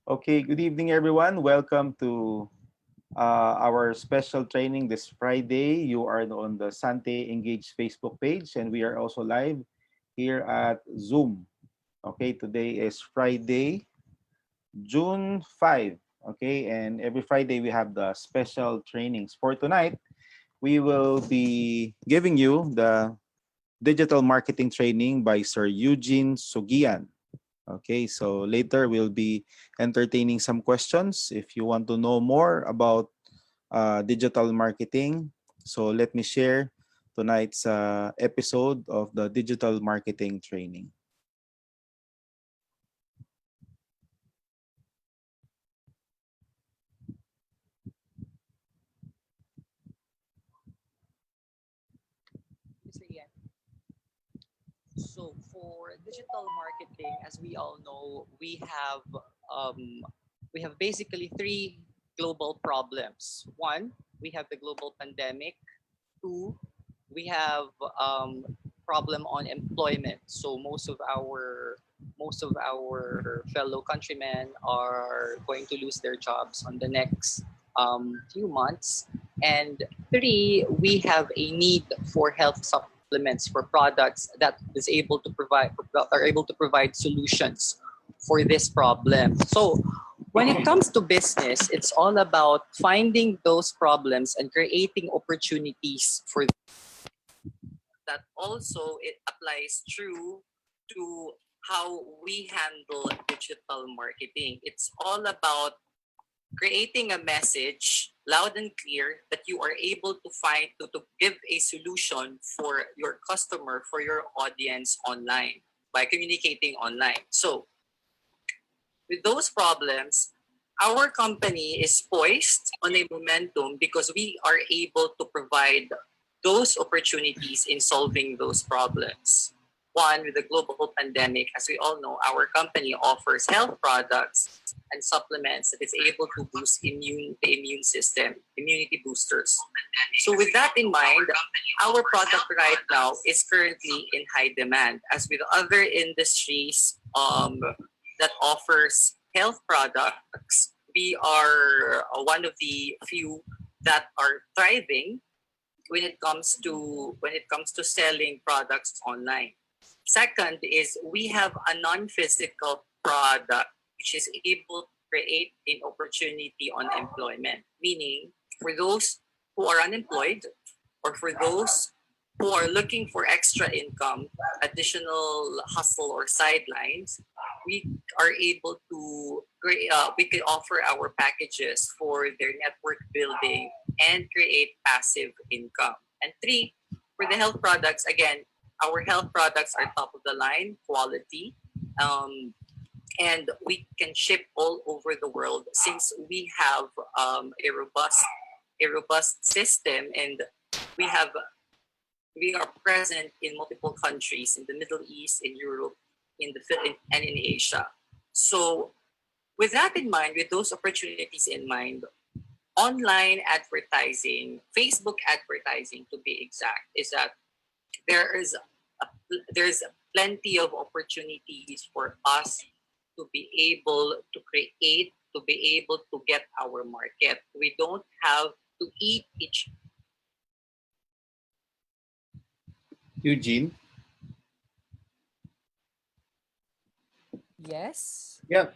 Okay, good evening, everyone. Welcome to our special training this Friday. You are on the Sante Engage Facebook page, and we are also live here at Zoom. Okay, today is Friday, June 5. Okay, and every Friday we have the special trainings. For tonight, we will be giving you the digital marketing training by Sir Eugene Sugian. Okay, so later we'll be entertaining some questions. If you want to know more about digital marketing, so let me share tonight's episode of the digital marketing training. Mr. Ian. So for digital marketing, as we all know, um, we have basically three global problems. One, we have the global pandemic. Two, we have problem on employment. So most of our fellow countrymen are going to lose their jobs on the next few months. And three, we have a need for health supplements for products that is able to provide are able to provide solutions for this problem. So when it comes to business, it's all about finding those problems and creating opportunities for that. Also it applies true to how we handle digital marketing. It's all about creating a message loud and clear that you are able to find to give a solution for your customer, for your audience online by communicating online. So with those problems, our company is poised on a momentum because we are able to provide those opportunities in solving those problems. One, with the global pandemic, as we all know, our company offers health products and supplements that is able to boost the immune system, immunity boosters. So with that in mind, our product right now is currently in high demand. As with other industries, that offers health products, we are one of the few that are thriving when it comes to selling products online. Second is we have a non-physical product which is able to create an opportunity on employment, meaning for those who are unemployed or for those who are looking for extra income, additional hustle or sidelines, we are able to we can offer our packages for their network building and create passive income. And three, for the health products, again, our health products are top of the line, quality, um, and we can ship all over the world since we have a robust system, and we have we are present in multiple countries in the Middle East, in Europe, in the Philippines, and in Asia. So, with that in mind, with those opportunities in mind, online advertising, Facebook advertising to be exact, is that there is a, there's plenty of opportunities for us to be able to create, to be able to get our market. We don't have to eat each. Eugene? Yes. Yeah.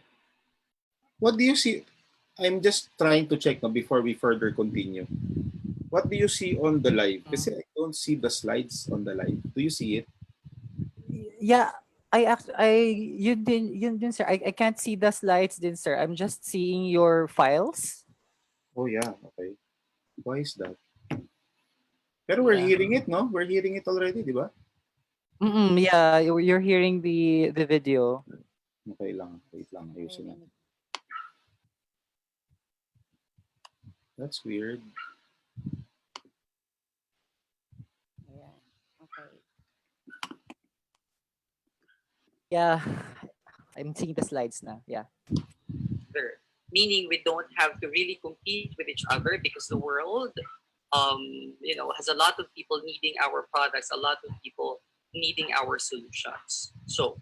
What do you see? I'm just trying to check now before we further continue. What do you see on the live? Kasi I don't see the slides on the live. Do you see it? Yeah, you didn't, sir. I can't see the slides, then, sir. I'm just seeing your files. Oh yeah, okay. Why is that? Pero we're Yeah. hearing it, no? We're hearing it already, di ba? Yeah, you're hearing the video. Okay lang. Wait lang. Ayusin natin. That's weird. Yeah. Okay. Yeah, I'm seeing the slides now. Yeah. Other, meaning we don't have to really compete with each other because the world, has a lot of people needing our products, a lot of people needing our solutions. So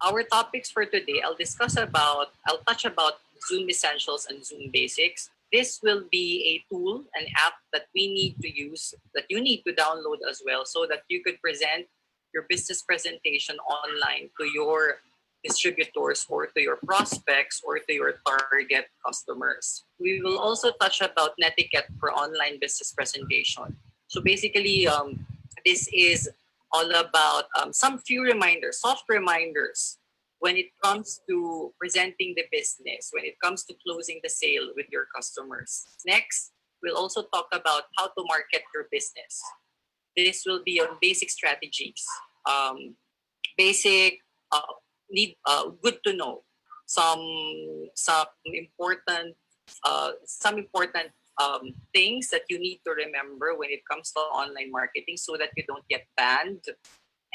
our topics for today, I'll touch about Zoom Essentials and Zoom Basics. This will be a tool, an app that we need to use, that you need to download as well, so that you could present your business presentation online to your distributors or to your prospects or to your target customers. We will also touch about Netiquette for online business presentation. So basically, this is all about some few reminders, soft reminders when it comes to presenting the business, when it comes to closing the sale with your customers. Next, we'll also talk about how to market your business. This will be on basic strategies, basic need good to know, some some important things that you need to remember when it comes to online marketing, so that you don't get banned,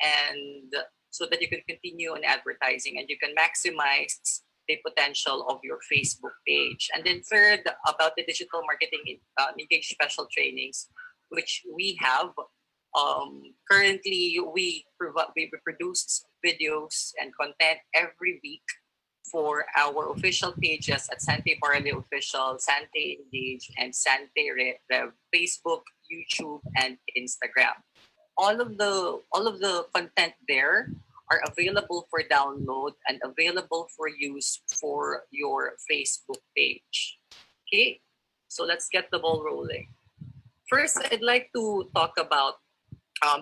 and so that you can continue on advertising and you can maximize the potential of your Facebook page. And then third, about the digital marketing engaged special trainings, which we have. Currently, we produce videos and content every week for our official pages at Sante Barley Official, Sante Engage, and Sante Rev, Facebook, YouTube, and Instagram. All of the content there are available for download and available for use for your Facebook page. Okay, so let's get the ball rolling. First, I'd like to talk about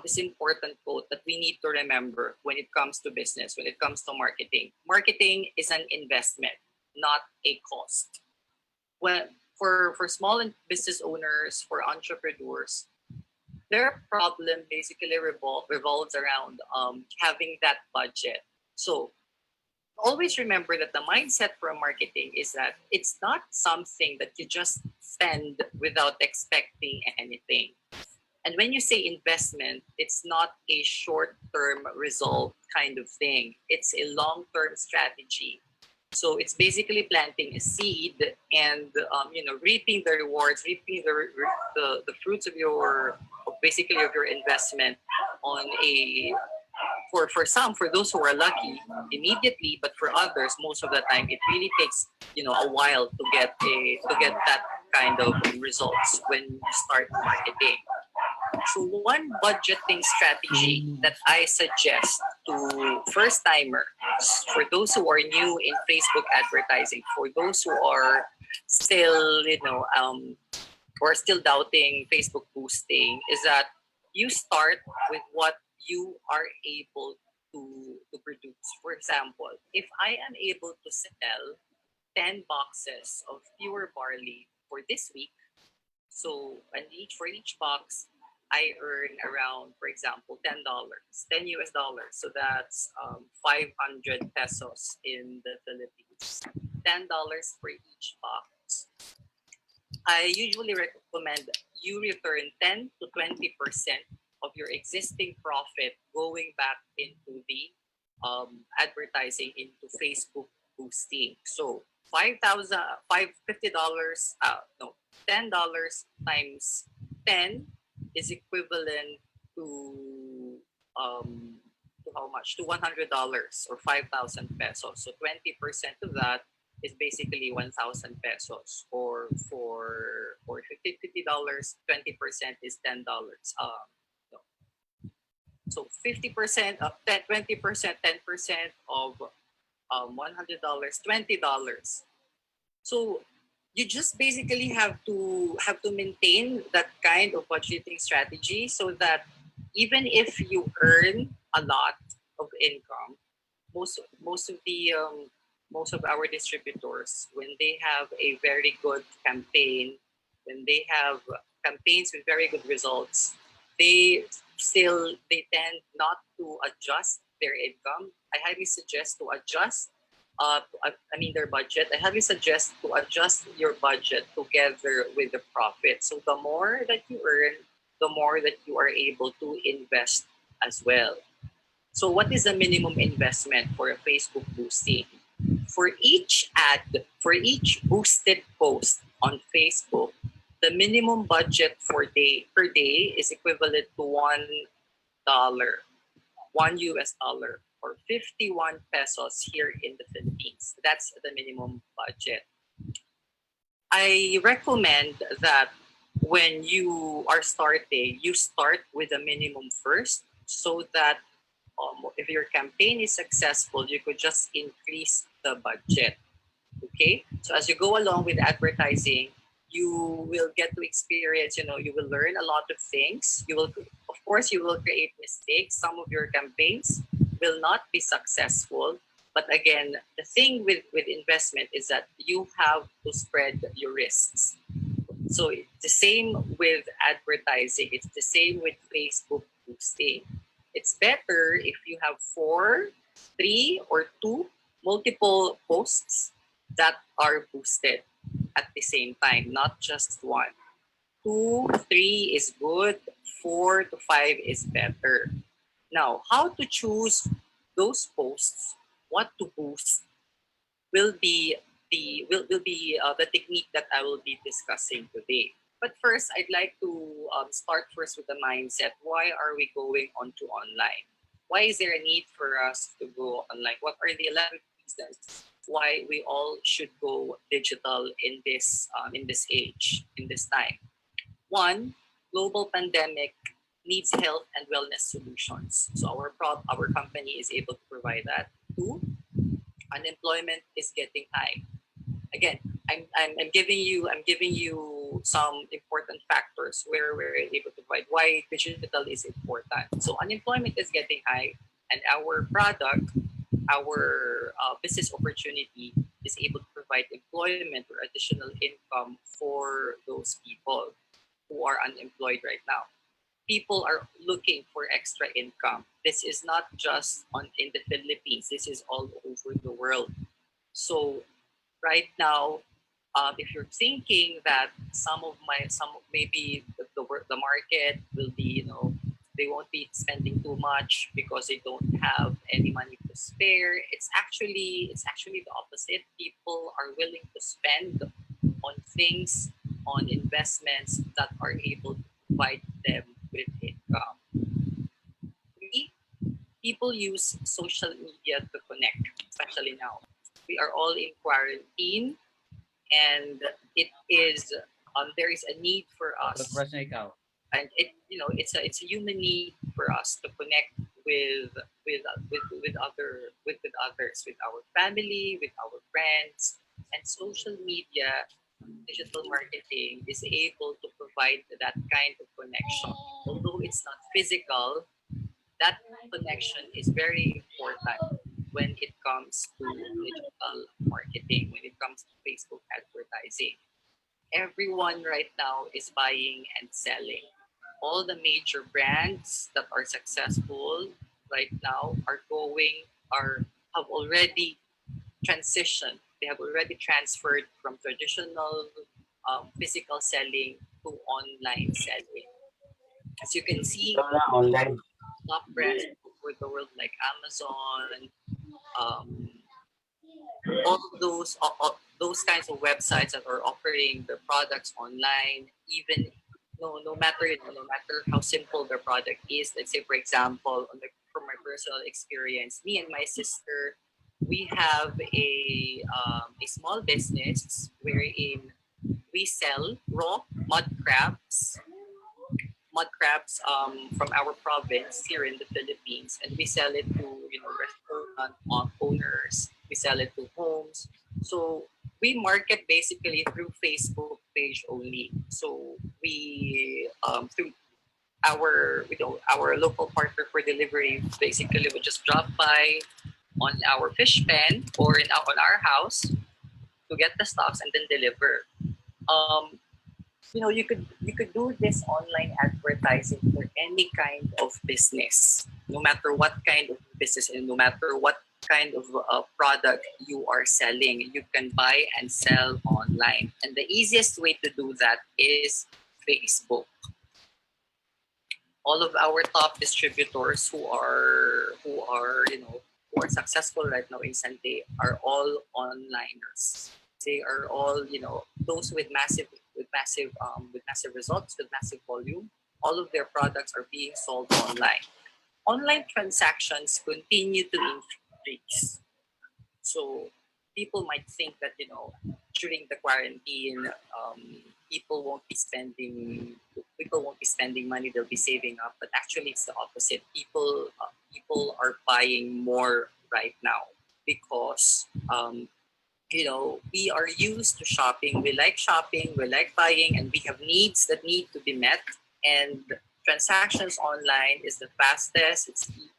this important quote that we need to remember when it comes to business, when it comes to marketing. Marketing is an investment, not a cost. When for small and business owners, for entrepreneurs, their problem basically revolves around having that budget. So always remember that the mindset for marketing is that it's not something that you just spend without expecting anything. And when you say investment, it's not a short-term result kind of thing. It's a long-term strategy. So it's basically planting a seed and reaping the rewards, reaping the fruits of your investment on a for those who are lucky immediately, but for others most of the time it really takes a while to get that kind of results when you start marketing. So one budgeting strategy that I suggest to first timers, for those who are new in Facebook advertising, for those who are still or still doubting Facebook boosting, is that you start with what you are able to produce. For example, if I am able to sell 10 boxes of pure barley for this week, so for each box, I earn around, for example, $10, 10 US dollars. So that's 500 pesos in the Philippines. $10 for each box. I usually recommend you return 10 to 20% of your existing profit going back into the advertising, into Facebook boosting. So $50, no, $10 times 10 is equivalent to how much? To $100 or 5,000 pesos. So 20% of that is basically 1,000 pesos. Or for $50, 20% is $10. No. So 50% of 20%, 10% of $100, $20. So you just basically have to maintain that kind of budgeting strategy, so that even if you earn a lot of income, most of our distributors, when they have a very good campaign, when they have campaigns with very good results, they tend not to adjust their income. I highly suggest to adjust their budget. I highly suggest to adjust your budget together with the profit. So the more that you earn, the more that you are able to invest as well. So what is the minimum investment for a Facebook boosting? For each boosted post on Facebook, the minimum budget per day is equivalent to $1, $1 US, or 51 pesos here in the Philippines. That's the minimum budget. I recommend that when you are starting, you start with a minimum first so that if your campaign is successful, you could just increase the budget. Okay, so as you go along with advertising, you will get to experience, you will learn a lot of things. You will, of course, you will create mistakes. Some of your campaigns will not be successful. But again, the thing with investment is that you have to spread your risks. So it's the same with advertising. It's the same with Facebook boosting. It's better if you have 4, 3, or 2 multiple posts that are boosted at the same time, not just one. 2, 3 is good. 4 to 5 is better. Now, how to choose those posts, what to boost, will be the technique that I will be discussing today. But first, I'd like to start first with the mindset. Why are we going onto online? Why is there a need for us to go online? What are the 11 reasons why we all should go digital in this age, in this time? One, global pandemic needs health and wellness solutions. So our company is able to provide that. Two, unemployment is getting high. Again, I'm giving you some important factors where we're able to provide why digital is important. So unemployment is getting high, and our product, our business opportunity is able to provide employment or additional income for those people who are unemployed right now. People are looking for extra income. This is not just in the Philippines. This is all over the world. So right now, if you're thinking that maybe the market will be, they won't be spending too much because they don't have any money to spare. It's actually the opposite. People are willing to spend on things, on investments that are able to provide them with income. Three, people use social media to connect, especially now. We are all in quarantine, and it is there is a need for us, and it's a human need for us to connect with others, with our family, with our friends, and social media, digital marketing is able to provide that kind of connection. Although it's not physical, that connection is very important when it comes to digital marketing, when it comes to Facebook advertising. Everyone right now is buying and selling. All the major brands that are successful right now have already transitioned. They have already transferred from traditional physical selling to online selling. As you can see, online. top brands over the world like Amazon, um, all those kinds of websites that are offering their products online, even no matter how simple their product is. Let's say, for example, from my personal experience, me and my sister, we have a small business wherein we sell raw mud crabs from our province here in the Philippines, and we sell it to restaurant owners. We sell it to homes. So we market basically through Facebook page only. So we through our local partner for delivery basically would just drop by on our fish pen or on our house to get the stocks and then deliver. Um, you could do this online advertising for any kind of business, no matter what kind of business and no matter what kind of product you are selling. You can buy and sell online, and the easiest way to do that is Facebook. All of our top distributors who are successful right now in Sante are all onliners. They are all those with massive results, with massive volume. All of their products are being sold online. online transactions continue to increase. So people might think that during the quarantine, people won't be spending people won't be spending money. They'll be saving up, but actually it's the opposite. People are buying more right now because we are used to shopping. We like shopping. We like buying, and we have needs that need to be met. And transactions online is the fastest.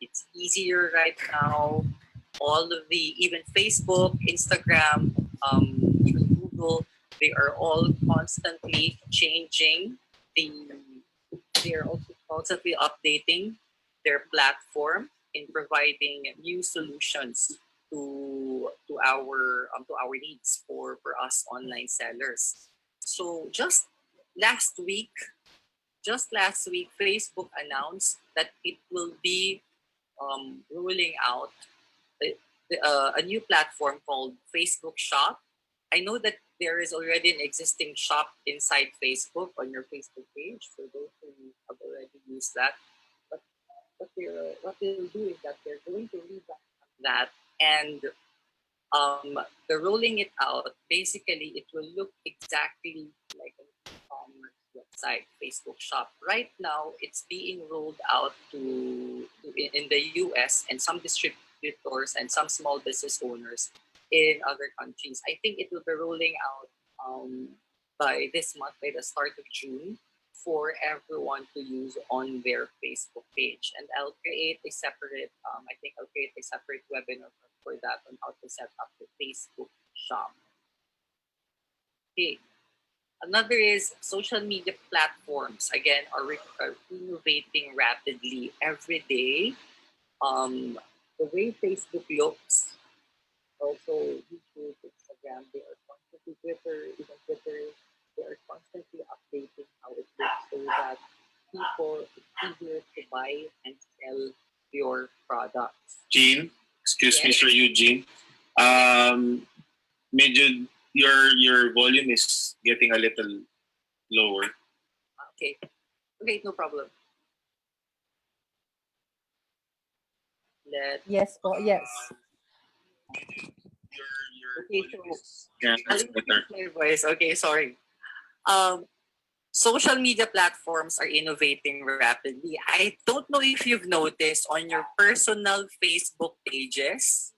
It's easier right now. All of the even Facebook, Instagram, even Google, they are all constantly changing. The they are also constantly updating their platform in providing new solutions to our needs for us online sellers. So just last week, Facebook announced that it will be rolling out a new platform called Facebook Shop. I know that there is already an existing shop inside Facebook on your Facebook page for those who have already used that. But what they'll do is that they're going to revamp that, and they're rolling it out. Basically, it will look exactly like an e-commerce website, Facebook Shop. Right now, it's being rolled out in the US and some distributors and some small business owners in other countries. I think it will be rolling out by this month, by the start of June, for everyone to use on their Facebook page. And I'll create a separate webinar for that on how to set up the Facebook shop. Okay. Another is social media platforms. Again, are innovating rapidly every day. The way Facebook looks, also YouTube, Instagram, they are constantly Twitter, they are constantly updating how it looks so that it's easier to buy and sell your products. Gene, excuse me, Yes. Sir Eugene. Medyo your volume is getting a little lower. Okay. Okay, no problem. Yes po, yes. Your Okay, volume so is yeah, I'll that's better. increase my voice. Okay, sorry. Um, Social media platforms are innovating rapidly. I don't know if you've noticed on your personal Facebook pages,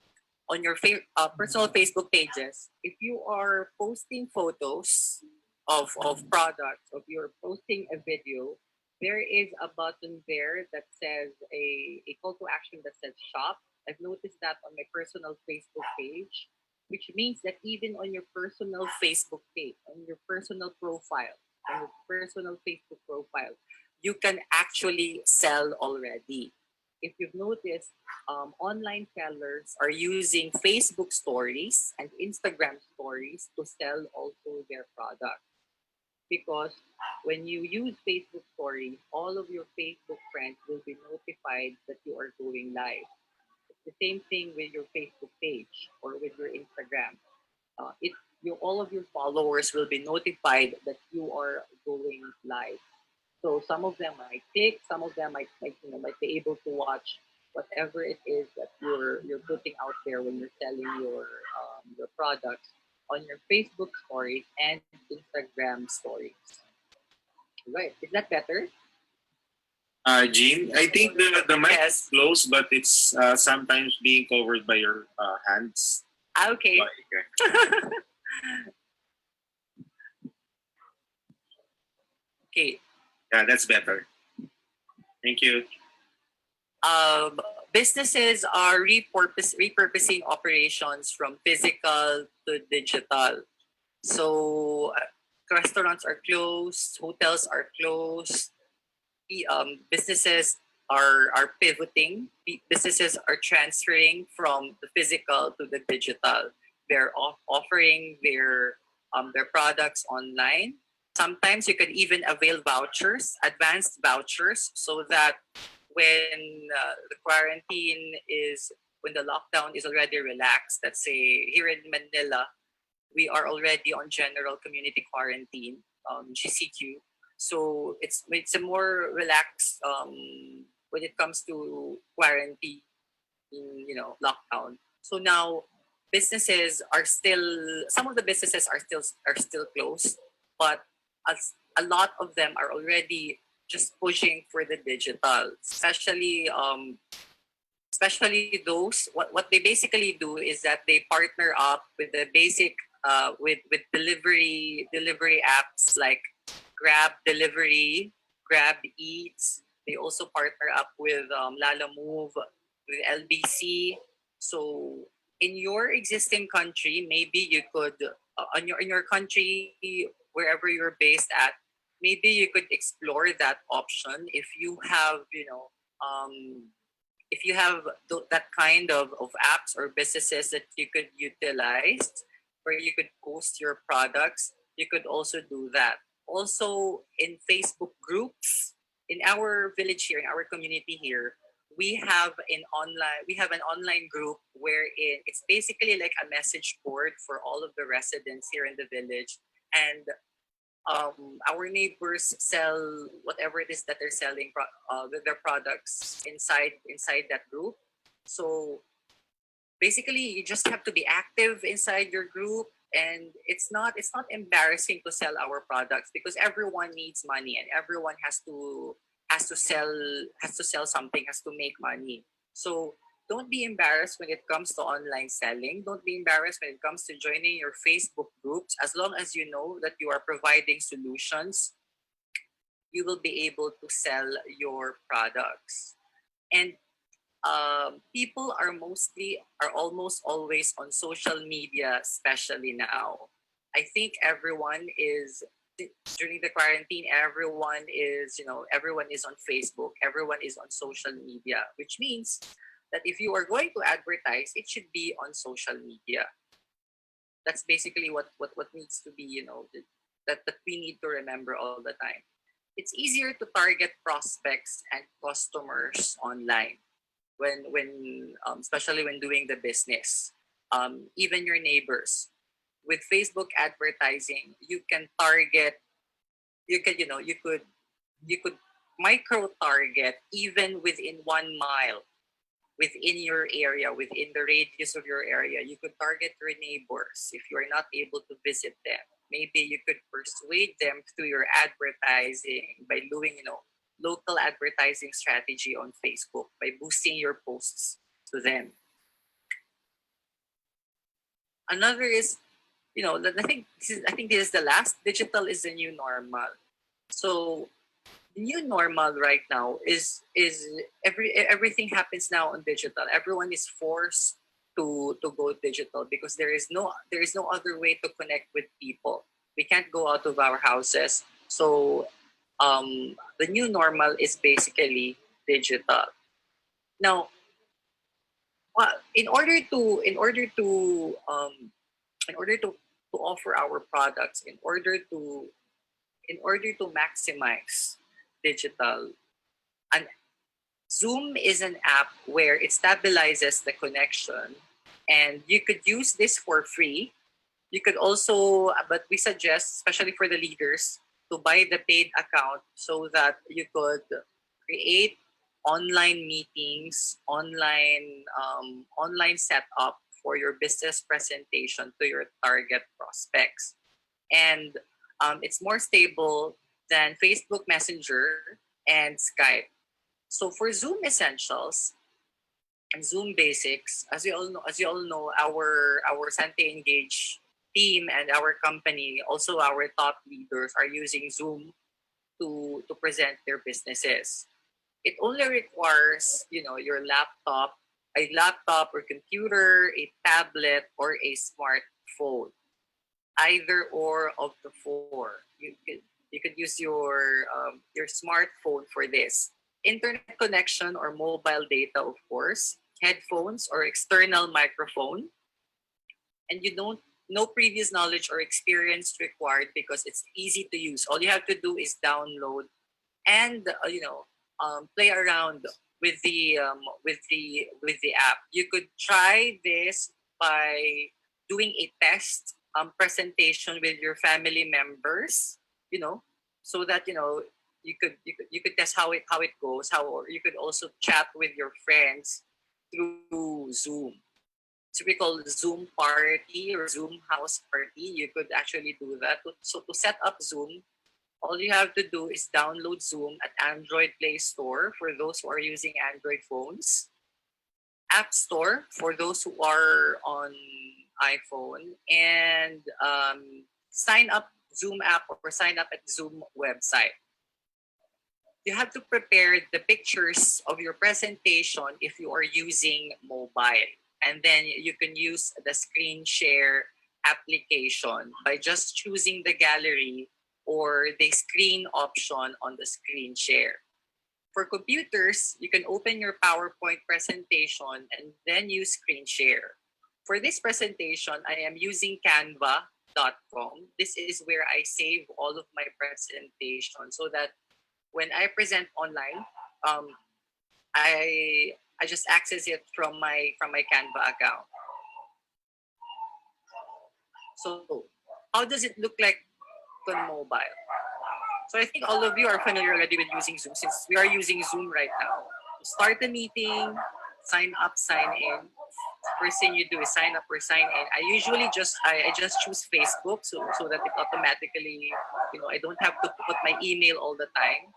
personal Facebook pages, if you are posting photos of products, if you're posting a video, there is a button there that says a call to action that says shop. I've noticed that on my personal Facebook page, which means that even on your personal Facebook page, on your personal profile, on your personal Facebook profile, you can actually sell already. If you've noticed, online sellers are using Facebook stories and Instagram stories to sell also their product. Because when you use Facebook stories, all of your Facebook friends will be notified that you are going live. It's the same thing with your Facebook page or with your Instagram. All of your followers will be notified that you are going live. So some of them might click, some of them might be able to watch whatever it is that you're putting out there when you're selling your products on your Facebook stories and Instagram stories. Right? Is that better? Gene, I think the mic is Yes. close, but it's sometimes being covered by your hands. Okay. Okay. Okay. Yeah, that's better. Thank you. Businesses are repurposing operations from physical to digital. So restaurants are closed, hotels are closed, businesses are pivoting. Businesses are transferring from the physical to the digital. They're offering their products online. Sometimes you can even avail vouchers, advanced vouchers, so that when when the lockdown is already relaxed, let's say here in Manila, we are already on general community quarantine, GCQ. So it's a more relaxed when it comes to quarantine, lockdown. So now businesses are still some of the businesses are still closed, but a lot of them are already just pushing for the digital, especially those what they basically do is that they partner up with the basic with delivery apps like Grab Delivery, Grab Eats. They also partner up with Lala Move, with LBC. So in your existing country, maybe you could in your country, wherever you're based at, maybe you could explore that option if you have um, that kind of apps or businesses that you could utilize where you could post your products. You could also do that. Also in Facebook groups, in our village here, in our community here, we have an online group wherein it's basically like a message board for all of the residents here in the village. And our neighbors sell whatever it is that they're selling with their products inside that group. So basically, you just have to be active inside your group, and it's not embarrassing to sell our products because everyone needs money and everyone has to sell something, has to make money. So don't be embarrassed when it comes to online selling. Don't be embarrassed when it comes to joining your Facebook groups. As long as you know that you are providing solutions, you will be able to sell your products. And people are almost always on social media, especially now. I think everyone is during the quarantine. Everyone is on Facebook. Everyone is on social media, which means that if you are going to advertise, it should be on social media. That's basically what needs to be, that we need to remember all the time. It's easier to target prospects and customers online when especially when doing the business. Even your neighbors. With Facebook advertising, you can target. You could micro target even within 1 mile within your area, within the radius of your area. You could target your neighbors if you are not able to visit them. Maybe you could persuade them through your advertising by doing, local advertising strategy on Facebook by boosting your posts to them. Another is, I think this is the last. Digital is the new normal. So the new normal right now is everything happens now on digital. Everyone is forced to go digital because there is no other way to connect with people. We can't go out of our houses. So the new normal is basically digital. Now, in order to offer our products, in order to maximize digital, and Zoom is an app where it stabilizes the connection, and you could use this for free. You could also, but we suggest, especially for the leaders, to buy the paid account so that you could create online meetings, online setup for your business presentation to your target prospects. And it's more stable than Facebook Messenger and Skype. So for Zoom Essentials and Zoom Basics, as you all know, our Sante Engage team and our company, also our top leaders, are using Zoom to present their businesses. It only requires, your laptop or computer, a tablet, or a smartphone. Either or of the four. You could use your smartphone for this. Internet connection or mobile data, of course. Headphones or external microphone. And you don't no previous knowledge or experience required because it's easy to use. All you have to do is download and play around with the app. You could try this by doing a test presentation with your family members, you know, so that you could test how it goes. Or you could also chat with your friends through Zoom. So we call Zoom party or Zoom house party. You could actually do that. So to set up Zoom, all you have to do is download Zoom at Android Play Store for those who are using Android phones, App Store for those who are on iPhone, and sign up Zoom app or sign up at Zoom website. You have to prepare the pictures of your presentation if you are using mobile. And then you can use the screen share application by just choosing the gallery or the screen option on the screen share. For computers, you can open your PowerPoint presentation and then use screen share. For this presentation, I am using canva.com. This is where I save all of my presentation so that when I present online, um, I just access it from my Canva account. So how does it look like on mobile? So I think all of you are familiar already with using Zoom since we are using Zoom right now. Start the meeting, sign up, sign in. First thing you do is sign up or sign in. I just choose Facebook so that it automatically, I don't have to put my email all the time.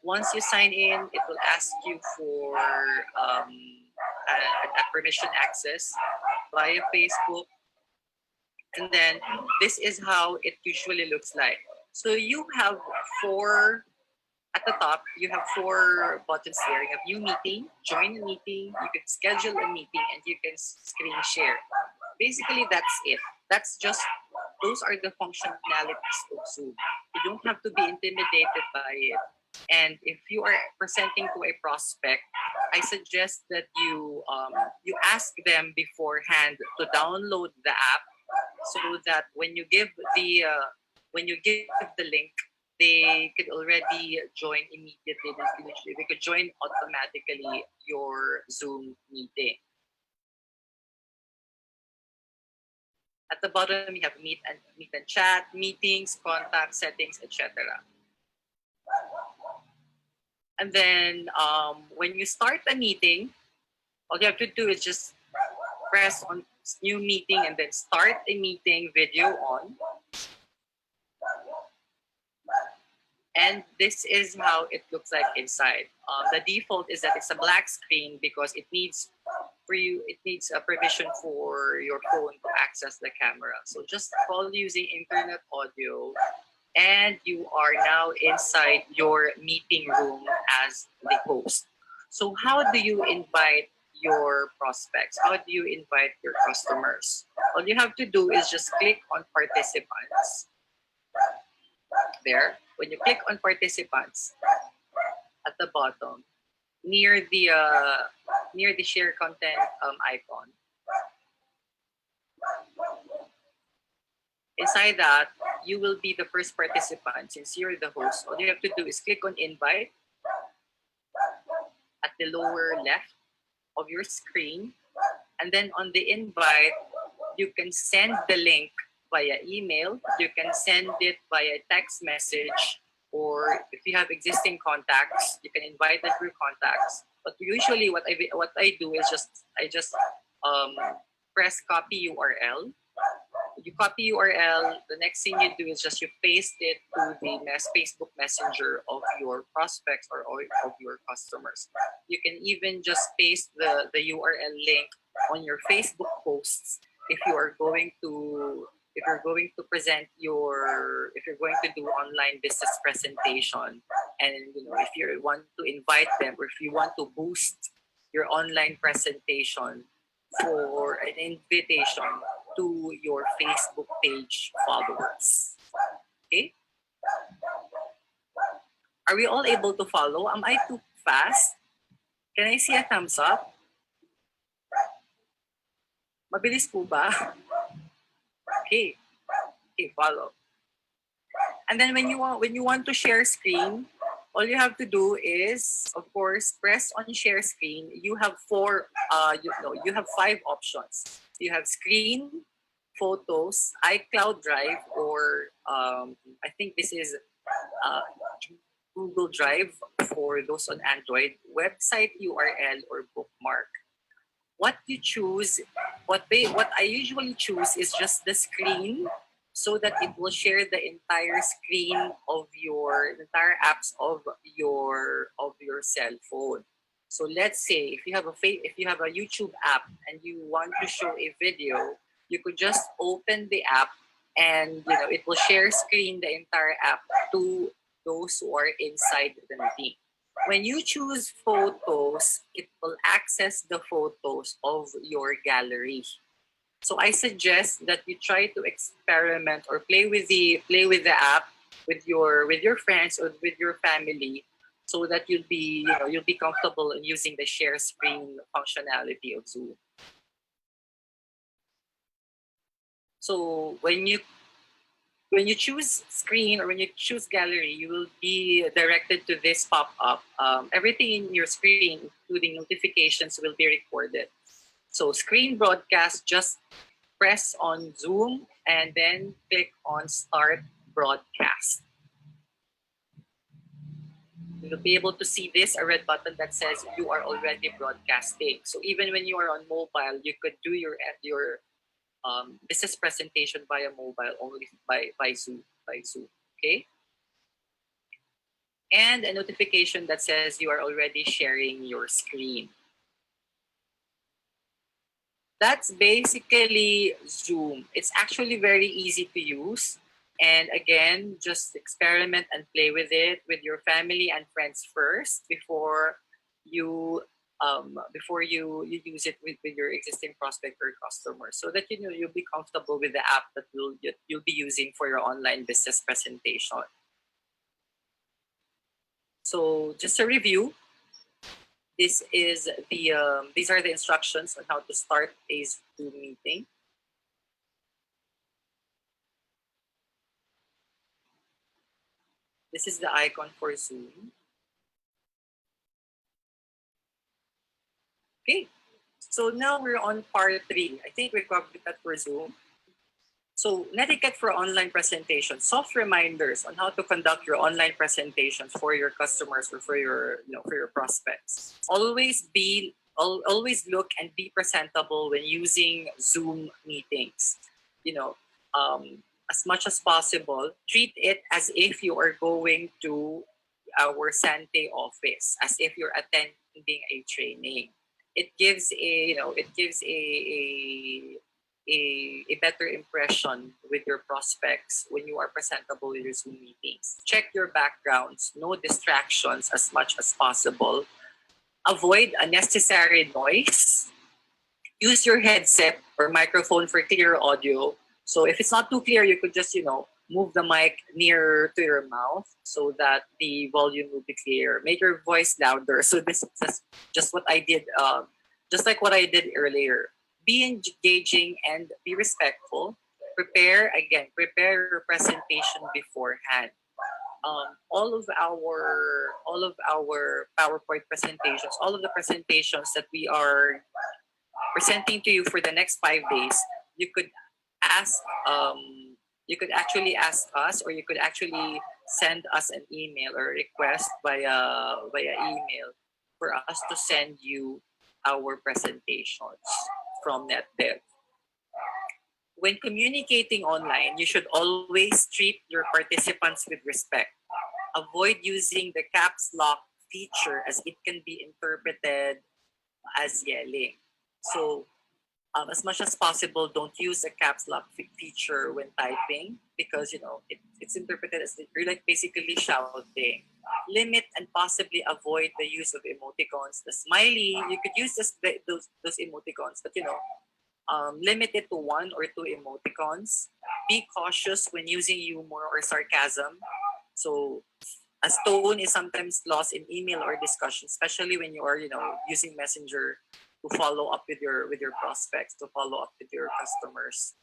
Once you sign in, it will ask you for a permission access via Facebook. And then this is how it usually looks like. So you have at the top, you have four buttons there. You have new meeting, join a meeting, you can schedule a meeting, and you can screen share. Basically, that's it. Those are the functionalities of Zoom. You don't have to be intimidated by it. And if you are presenting to a prospect, I suggest that you ask them beforehand to download the app so that when you give the link, they could already join immediately. They could join automatically your Zoom meeting. At the bottom, you have meet and chat, meetings, contact, settings, etc. And then when you start a meeting, all you have to do is just press on new meeting and then start a meeting video on. And this is how it looks like inside. The default is that it's a black screen because it needs a permission for your phone to access the camera. So just call using internet audio, and you are now inside your meeting room as the host. So how do you invite your prospects? How do you invite your customers? All you have to do is just click on participants. There, when you click on participants at the bottom, near the share content icon, inside that, you will be the first participant since you're the host. All you have to do is click on invite at the lower left of your screen. And then on the invite, you can send the link via email. You can send it via text message, or if you have existing contacts, you can invite them through contacts. But usually what I do is I just press copy URL. You copy URL, the next thing you do is just you paste it to the Facebook Messenger of your prospects or of your customers. You can even just paste the URL link on your Facebook posts if you're going to do online business presentation, and if you want to invite them or if you want to boost your online presentation for an invitation to your Facebook page followers. Okay? Are we all able to follow? Am I too fast? Can I see a thumbs up? Mabilis po ba? Okay. Okay, follow. And then when you want to share screen, all you have to do is, of course, press on share screen. You have you have 5 options. You have screen, photos, iCloud Drive, or I think this is uh, Google Drive for those on Android, website URL or bookmark. What you choose, what I usually choose is just the screen, so that it will share the entire screen of your entire apps of your cell phone. So let's say if you have a YouTube app and you want to show a video, you could just open the app, and it will share screen the entire app to those who are inside the meeting. When you choose photos, it will access the photos of your gallery. So I suggest that you try to experiment or play with the app with your friends or with your family, so that you'll be comfortable in using the share screen functionality of Zoom. So when you choose screen or when you choose gallery, you will be directed to this pop-up. Everything in your screen, including notifications, will be recorded. So screen broadcast, just press on Zoom and then click on Start Broadcast. You'll be able to see this, a red button that says you are already broadcasting. So even when you are on mobile, you could do your business presentation via mobile only by Zoom. Okay? And a notification that says you are already sharing your screen. That's basically Zoom. It's actually very easy to use. And again, just experiment and play with it with your family and friends first before you use it with your existing prospect or customer, so that you'll be comfortable with the app that you'll be using for your online business presentation. So just a review, these are the instructions on how to start a Zoom meeting. This is the icon for Zoom. Okay, so now we're on part 3. I think we covered that for Zoom. So netiquette for online presentations, soft reminders on how to conduct your online presentations for your customers or for your prospects. Always look and be presentable when using Zoom meetings. As much as possible, treat it as if you are going to our Sante office, as if you're attending a training. It gives a better impression with your prospects when you are presentable in your Zoom meetings. Check your backgrounds, no distractions as much as possible. Avoid unnecessary noise. Use your headset or microphone for clear audio. So if it's not too clear, you could just, move the mic near to your mouth so that the volume will be clear. Make your voice louder. So this is just what I did, just like what I did earlier. Be engaging and be respectful. Prepare your presentation beforehand. All of our PowerPoint presentations, all of the presentations that we are presenting to you for the next 5 days, you could ask you could actually ask us, or you could actually send us an email or request via email for us to send you our presentations from NetDev. When communicating online, you should always treat your participants with respect. Avoid using the caps lock feature, as it can be interpreted as yelling. So, as much as possible, don't use the caps lock feature when typing, because it's interpreted as you're like basically shouting. Limit and possibly avoid the use of emoticons. The smiley, you could use those emoticons, but limit it to 1 or 2 emoticons. Be cautious when using humor or sarcasm. So, as tone is sometimes lost in email or discussion, especially when you are using Messenger to follow up with your prospects, to follow up with your customers.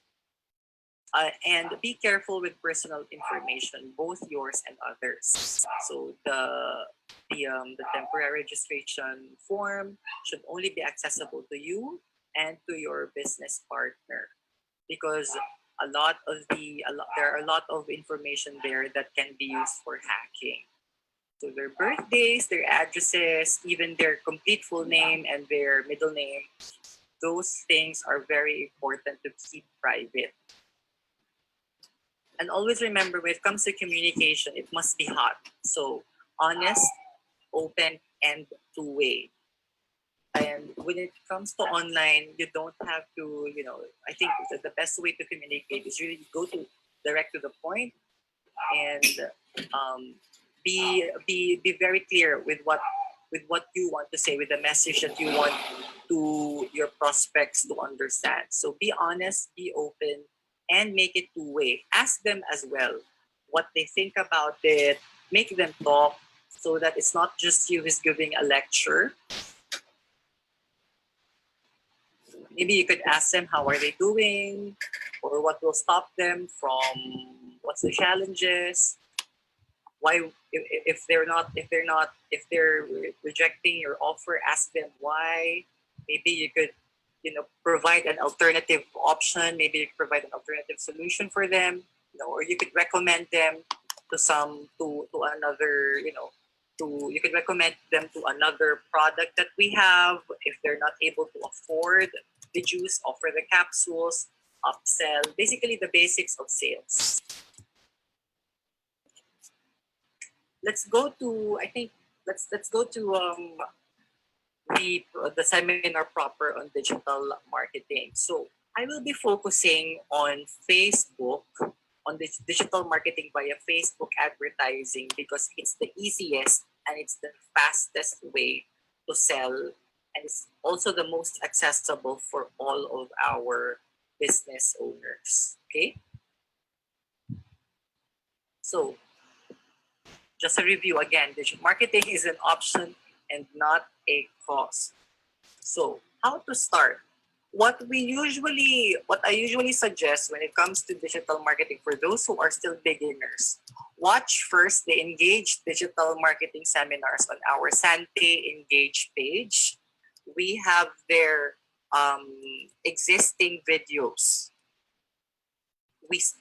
And be careful with personal information, both yours and others. So the temporary registration form should only be accessible to you and to your business partner. because there are a lot of information there that can be used for hacking. So their birthdays, their addresses, even their complete full name and their middle name, those things are very important to keep private. And always remember, when it comes to communication, it must be hot. So honest, open, and two-way. And when it comes to online, you don't have to, I think the best way to communicate is really go to direct to the point, and be very clear with what you want to say, with the message that you want to your prospects to understand. So be honest, be open, and make it two-way. Ask them as well what they think about it. Make them talk, so that it's not just you who's giving a lecture. Maybe you could ask them how are they doing, or what will stop them from, what's the challenges, why, if they're rejecting your offer, ask them why. Maybe you could provide an alternative option, maybe you could provide an alternative solution for them, or you could recommend them to another, you could recommend them to another product that we have. If they're not able to afford the juice, offer the capsules, upsell, basically the basics of sales. Let's go to, let's go to the seminar proper on digital marketing. So I will be focusing on Facebook, on the digital marketing via Facebook advertising, because it's the easiest and it's the fastest way to sell, and it's also the most accessible for all of our business owners. Okay? So just a review again, digital marketing is an option and not a cost. So how to start? What I usually suggest when it comes to digital marketing for those who are still beginners, watch first the Engage digital marketing seminars on our Sante Engage page. We have their existing videos.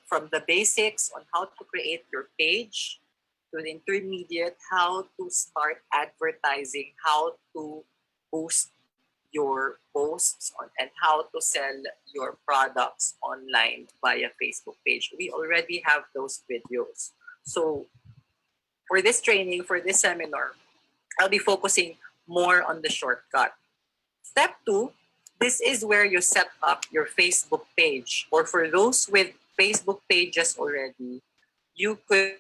From the basics on how to create your page, to the intermediate, how to start advertising, how to boost your posts and how to sell your products online via Facebook page. We already have those videos. So for this training, for this seminar, I'll be focusing more on the shortcut. Step 2, this is where you set up your Facebook page. Or for those with Facebook pages already, you could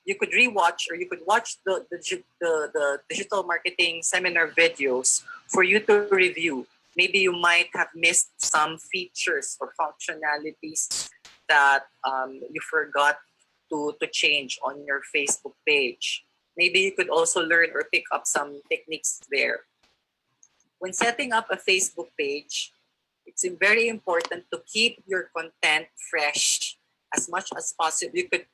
rewatch, or you could watch the digital marketing seminar videos for you to review. Maybe you might have missed some features or functionalities that you forgot to change on your Facebook page. Maybe you could also learn or pick up some techniques there. When setting up a Facebook page, it's very important to keep your content fresh as much as possible. You could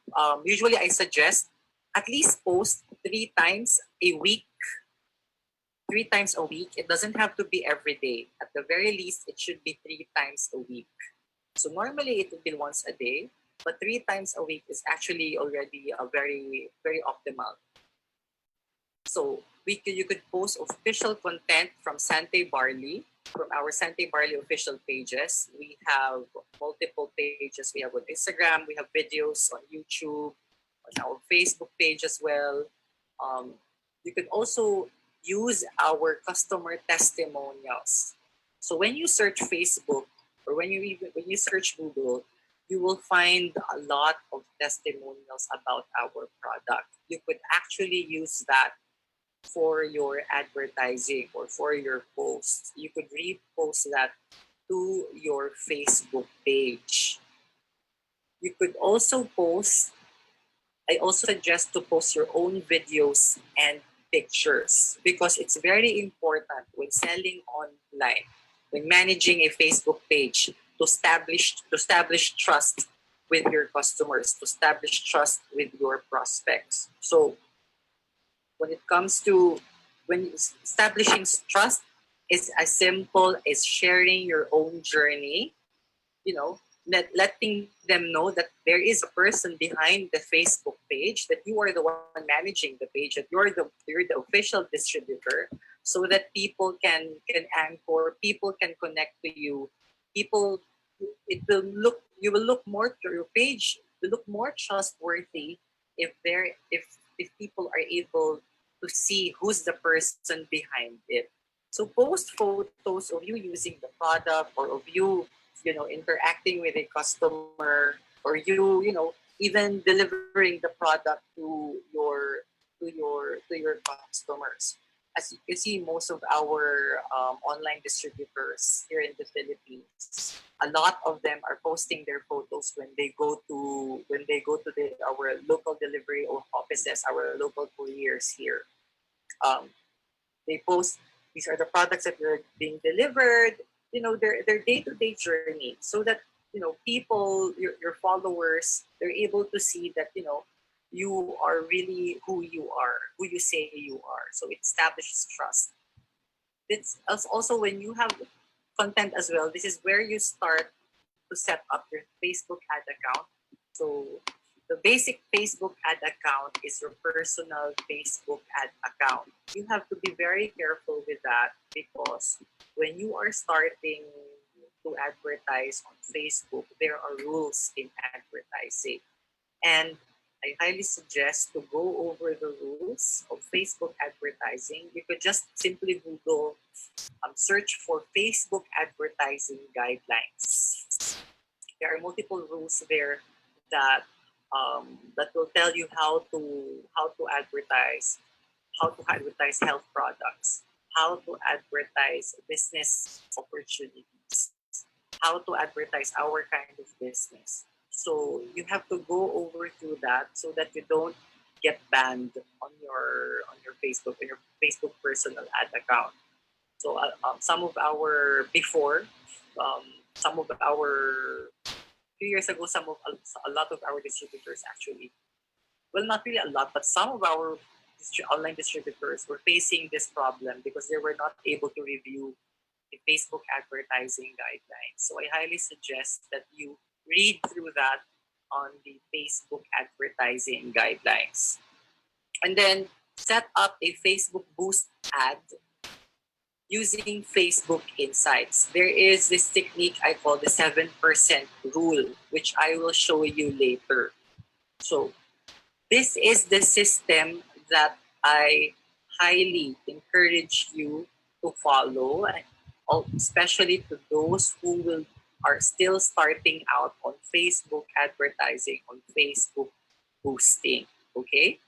usually I suggest at least post 3 times a week. 3 times a week. It doesn't have to be every day. At the very least, it should be 3 times a week. So normally it would be once a day, but 3 times a week is actually already a very, very optimal. So you could post official content from Sante Barley, from our Sante Barley official pages. We have multiple pages. We have on Instagram, we have videos on YouTube, on our Facebook page as well. You could also use our customer testimonials. So when you search Facebook, or when you search Google, you will find a lot of testimonials about our product. You could actually use that for your advertising or for your posts. You could repost that to your Facebook page. You could also post, I also suggest to post your own videos and pictures, because it's very important when selling online, when managing a Facebook page, to establish trust with your customers, to establish trust with your prospects. So when it comes to establishing trust, is as simple as sharing your own journey. letting them know that there is a person behind the Facebook page, that you are the one managing the page, that you're the official distributor, so that people can anchor, people can connect to you, people it will look you will look more your page will look more trustworthy if people are able to see who's the person behind it. So post photos of you using the product, or of you, interacting with a customer, or even delivering the product to your customers. As you can see, most of our online distributors here in the Philippines, a lot of them are posting their photos when they go to our local delivery or offices, our local couriers here. Um, they post, these are the products that are being delivered, their day-to-day journey, so that people, your followers, they're able to see that you are really who you are, who you say you are. So it establishes trust. It's also, when you have content as well, this is where you start to set up your Facebook ad account. So the basic Facebook ad account is your personal Facebook ad account. You have to be very careful with that, because when you are starting to advertise on Facebook, there are rules in advertising. And I highly suggest to go over the rules of Facebook advertising. You could just simply Google, search for Facebook advertising guidelines. There are multiple rules there that that will tell you how to advertise health products, how to advertise business opportunities, how to advertise our kind of business. So you have to go over through that, so that you don't get banned on your Facebook personal ad account. So some of our before, some of our few years ago, a lot of our distributors, actually, well, not really a lot, but some of our online distributors were facing this problem because they were not able to review the Facebook advertising guidelines. So I highly suggest that you read through that on the Facebook advertising guidelines. And then set up a Facebook boost ad using Facebook Insights. There is this technique I call the 7% rule, which I will show you later. So this is the system that I highly encourage you to follow, especially to those who are still starting out on Facebook advertising, on Facebook boosting. Okay.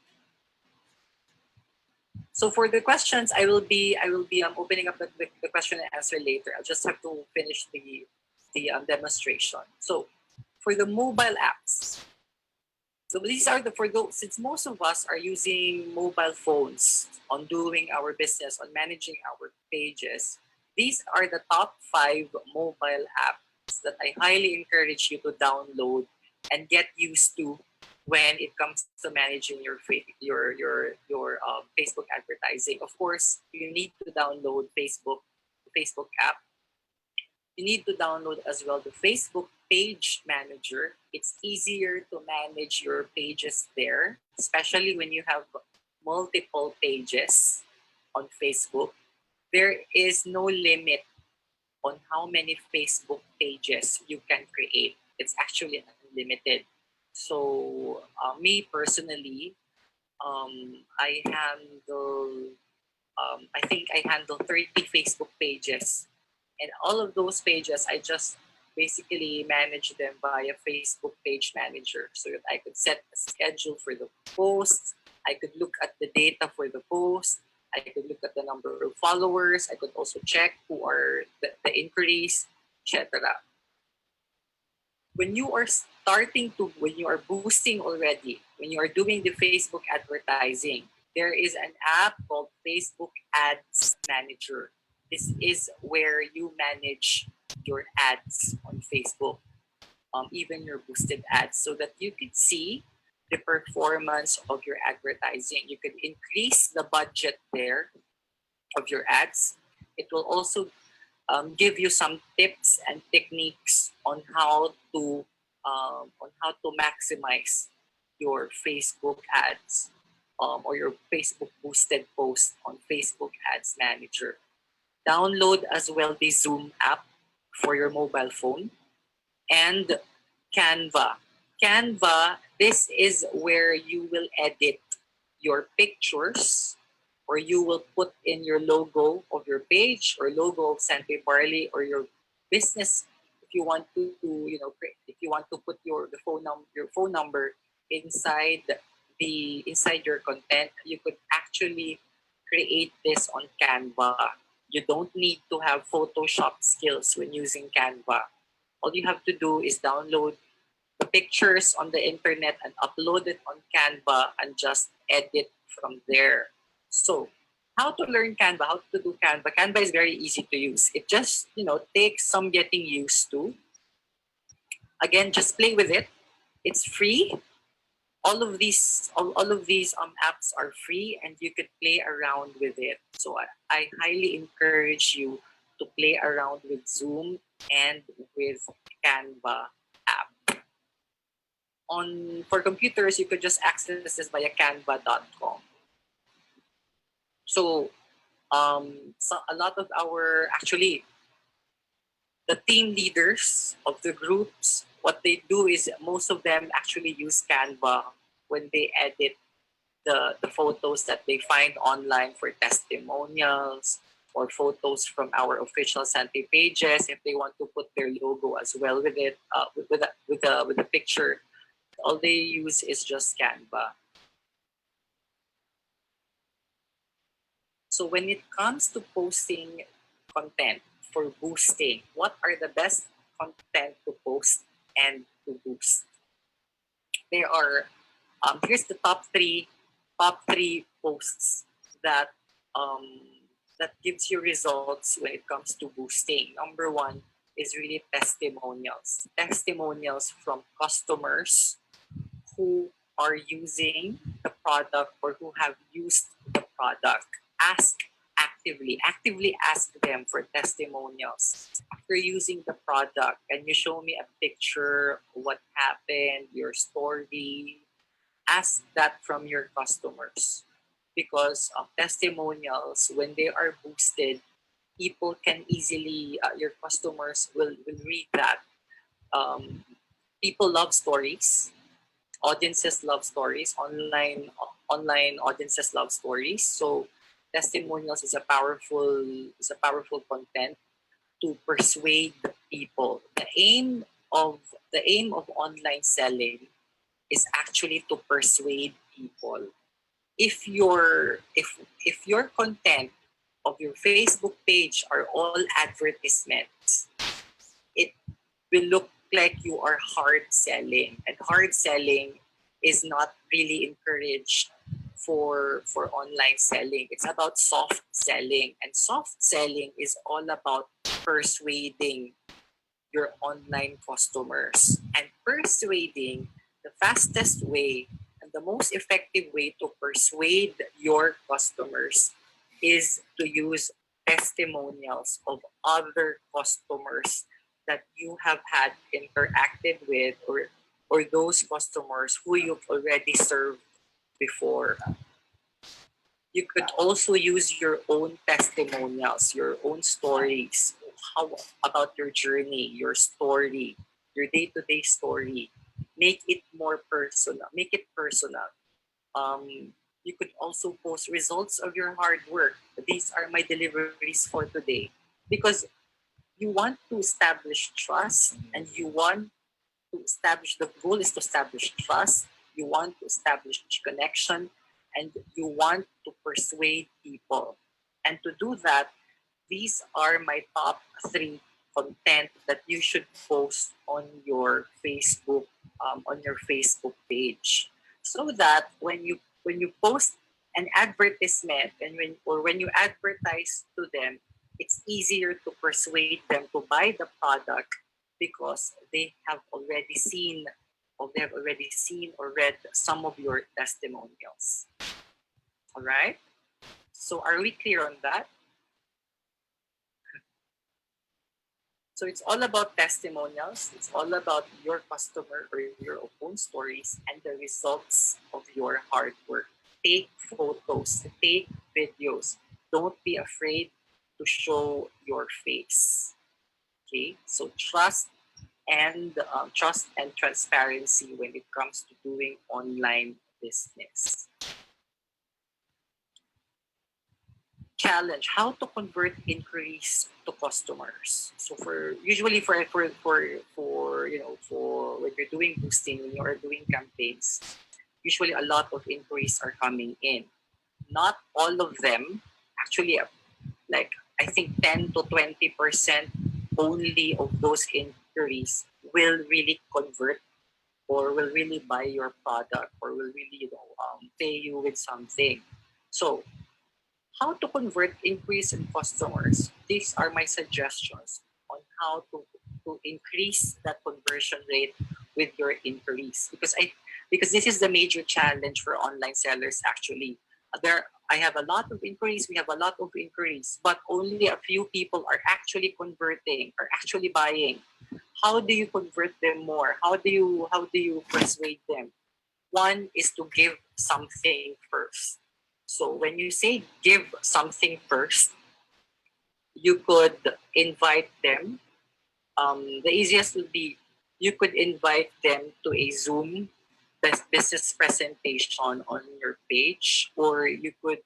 So for the questions, I will be opening up the question and answer later. I'll just have to finish the demonstration. So for the mobile apps, so these are since most of us are using mobile phones on doing our business, on managing our pages, these are the top 5 mobile apps that I highly encourage you to download and get used to when it comes to managing your Facebook advertising. Of course, you need to download the Facebook app. You need to download as well the Facebook Page Manager. It's easier to manage your pages there, especially when you have multiple pages on Facebook. There is no limit on how many Facebook pages you can create. It's actually unlimited. So me personally, I think I handle 30 Facebook pages, and all of those pages I just basically manage them via Facebook Page Manager, so that I could set a schedule for the posts. I could look at the data for the post. I could look at the number of followers. I could also check who are the inquiries, etc. When you are when you are boosting already, when you are doing the Facebook advertising, there is an app called Facebook Ads Manager. This is where you manage your ads on Facebook, even your boosted ads, so that you can see the performance of your advertising. You can increase the budget there of your ads. It will also give you some tips and techniques on how to maximize your Facebook ads, or your Facebook boosted post on Facebook Ads Manager. Download as well the Zoom app for your mobile phone, and Canva. Canva, this is where you will edit your pictures, or you will put in your logo of your page or logo of Sante Barley or your business. If you want to if you want to put your phone number inside inside your content, you could actually create this on Canva. You don't need to have Photoshop skills when using Canva. All you have to do is download the pictures on the internet and upload it on Canva and just edit from there. So, how to learn Canva, how to do Canva. Canva is very easy to use. It just, takes some getting used to. Again, just play with it. It's free. All of these apps are free, and you could play around with it. So I highly encourage you to play around with Zoom and with Canva app. For computers, you could just access this via canva.com. So a lot of the team leaders of the groups, what they do is most of them actually use Canva when they edit the photos that they find online for testimonials or photos from our official Sante pages. If they want to put their logo as well with it, with the picture, all they use is just Canva. So when it comes to posting content for boosting, what are the best content to post and to boost? There are here's the top three posts that that gives you results when it comes to boosting. Number one is really testimonials. Testimonials from customers who are using the product or who have used the product. Actively ask them for testimonials. After using the product, can you show me a picture, what happened, your story? Ask that from your customers, because testimonials, when they are boosted, people can easily, your customers will read that. People love stories. Audiences love stories. Online audiences love stories. So testimonials is a powerful content to persuade people. The aim of online selling is actually to persuade people. If your content of your Facebook page are all advertisements, it will look like you are hard selling, and hard selling is not really encouraged for online selling. It's about soft selling, and soft selling is all about persuading your online customers. And persuading, the fastest way and the most effective way to persuade your customers is to use testimonials of other customers that you have had interacted with, or those customers who you've already served before. You could also use your own testimonials, your own stories. How about your journey, your story, your day-to-day story? Make it more personal. Make it personal. You could also post results of your hard work. These are my deliveries for today. Because you want to establish trust, and you want to establish, the goal is to establish trust. You want to establish connection, and you want to persuade people. And to do that, these are my top 3 content that you should post on your Facebook page, so that when you post an advertisement, and when you advertise to them, it's easier to persuade them to buy the product, because they have already seen or read some of your testimonials. All right? So are we clear on that? So it's all about testimonials. It's all about your customer or your own stories and the results of your hard work. Take photos, take videos. Don't be afraid to show your face. Okay, so trust and transparency when it comes to doing online business. Challenge: how to convert inquiries to customers. So for usually for for when you're doing boosting, when you are doing campaigns, usually a lot of inquiries are coming in. Not all of them, actually, like I think 10 to 20% only of those inquiries will really convert or will really buy your product or will really pay you with something. So how to convert increase in customers. These are my suggestions on how to increase that conversion rate with your inquiries. Because this is the major challenge for online sellers actually. I have a lot of inquiries, we have a lot of inquiries, but only a few people are actually converting, are actually buying. How do you convert them more? How do you persuade them? One is to give something first. So when you say give something first, you could invite them. The easiest would be you could invite them to a Zoom business presentation on your page, or you could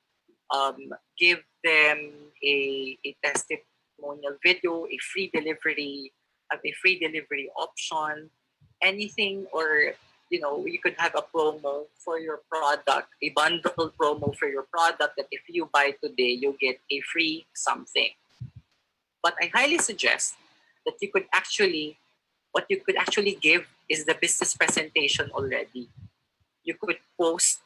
give them a testimonial video, a free delivery option, anything, or you could have a promo for your product, a bundle promo for your product that if you buy today, you get a free something. But I highly suggest that what you could actually give is the business presentation already. You could post,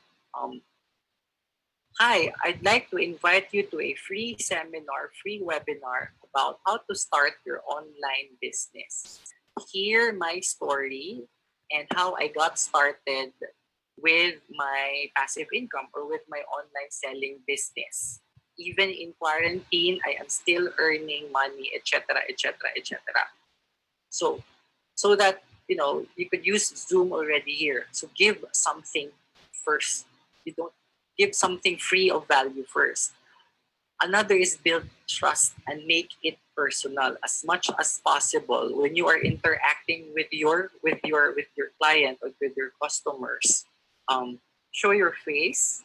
hi, I'd like to invite you to a free seminar, free webinar about how to start your online business. Hear my story and how I got started with my passive income or with my online selling business. Even in quarantine, I am still earning money, etc., etc., etc. So, so that you could use Zoom already here. So give something first. You don't give something free of value first. Another is build trust and make it personal as much as possible when you are interacting with your client or with your customers. Show your face.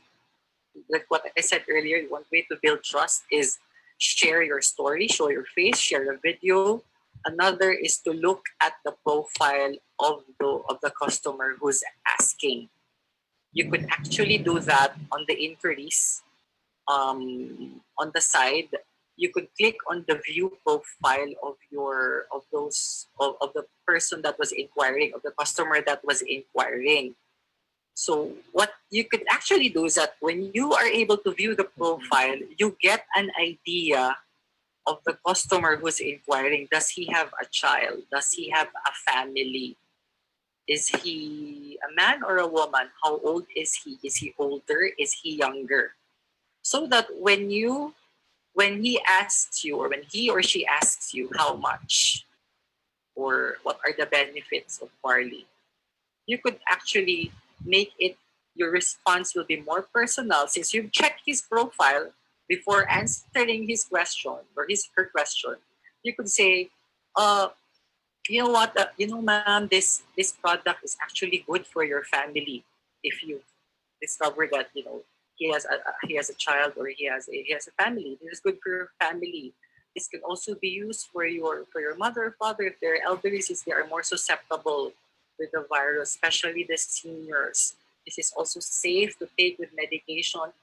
Like what I said earlier, one way to build trust is share your story, show your face, share a video. Another is to look at the profile of the customer who's asking. You could actually do that on the inquiries. On the side, you could click on the view profile of the person that was inquiring, of the customer that was inquiring. So what you could actually do is that when you are able to view the profile, you get an idea of the customer who's inquiring. Does he have a child? Does he have a family? Is he a man or a woman? How old is he? Is he older? Is he younger? So that when he asks you, or when he or she asks you how much or what are the benefits of Parley, you could actually make it, your response will be more personal since you've checked his profile before answering his question or her question. You could say, you know what, ma'am, this product is actually good for your family. If you discover that he has a child or he has a family, this is good for your family. This can also be used for your mother or father if they're elderly, since they are more susceptible with the virus, especially the seniors. This is also safe to take with medication.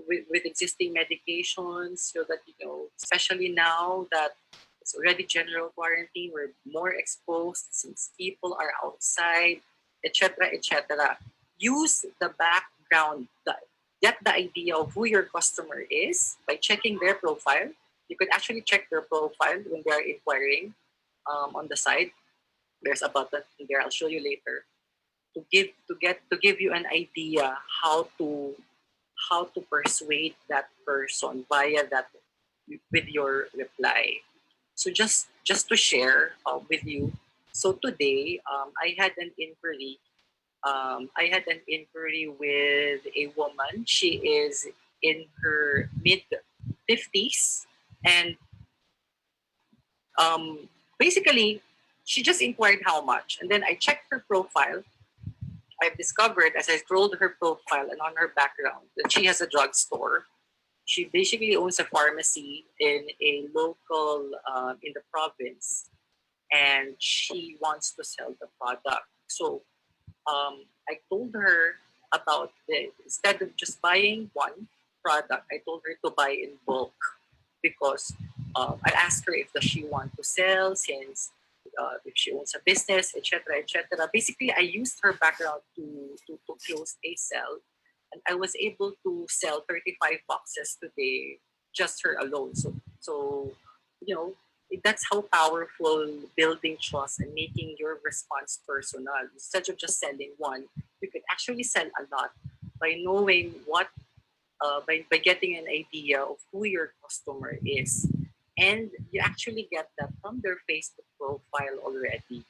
With existing medications, so that especially now that it's already general quarantine, we're more exposed since people are outside, etc., etc. Use the background, get the idea of who your customer is by checking their profile. You could actually check their profile when they are inquiring. On the side, there's a button in there. I'll show you later to give you an idea how to persuade that person via that with your reply. So just to share with you. So today I had an inquiry. With a woman. She is in her mid 50s, and um, basically, she just inquired how much, and then I checked her profile. I've discovered as I scrolled her profile and on her background that she has a drugstore. She basically owns a pharmacy in a local in the province, and she wants to sell the product. So I told her about instead of just buying one product, I told her to buy in bulk because I asked her if does she want to sell since if she owns a business, etc., etc. Basically, I used her background to close a sale, and I was able to sell 35 boxes today, just her alone. So you know, that's how powerful building trust and making your response personal. Instead of just selling one, you could actually sell a lot by knowing by getting an idea of who your customer is. And you actually get that from their Facebook profile already.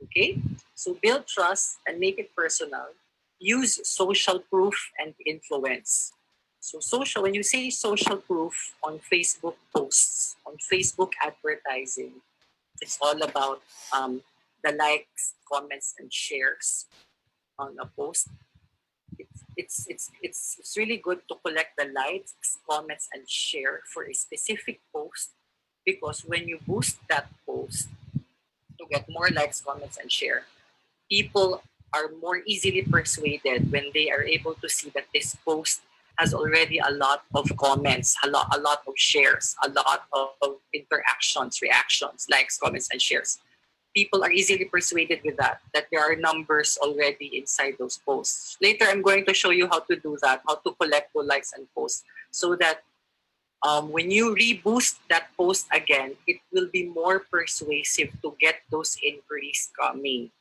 Okay? So build trust and make it personal. Use social proof and influence. So social, when you say social proof on Facebook posts, on Facebook advertising, it's all about the likes, comments, and shares on a post. It's really good to collect the likes, comments, and share for a specific post because when you boost that post to get more likes, comments, and share, people are more easily persuaded when they are able to see that this post has already a lot of comments, a lot of shares, a lot of interactions, reactions, likes, comments, and shares. People are easily persuaded with that there are numbers already inside those posts. Later, I'm going to show you how to do that, how to collect the likes and posts so that when you reboost that post again, it will be more persuasive to get those inquiries coming.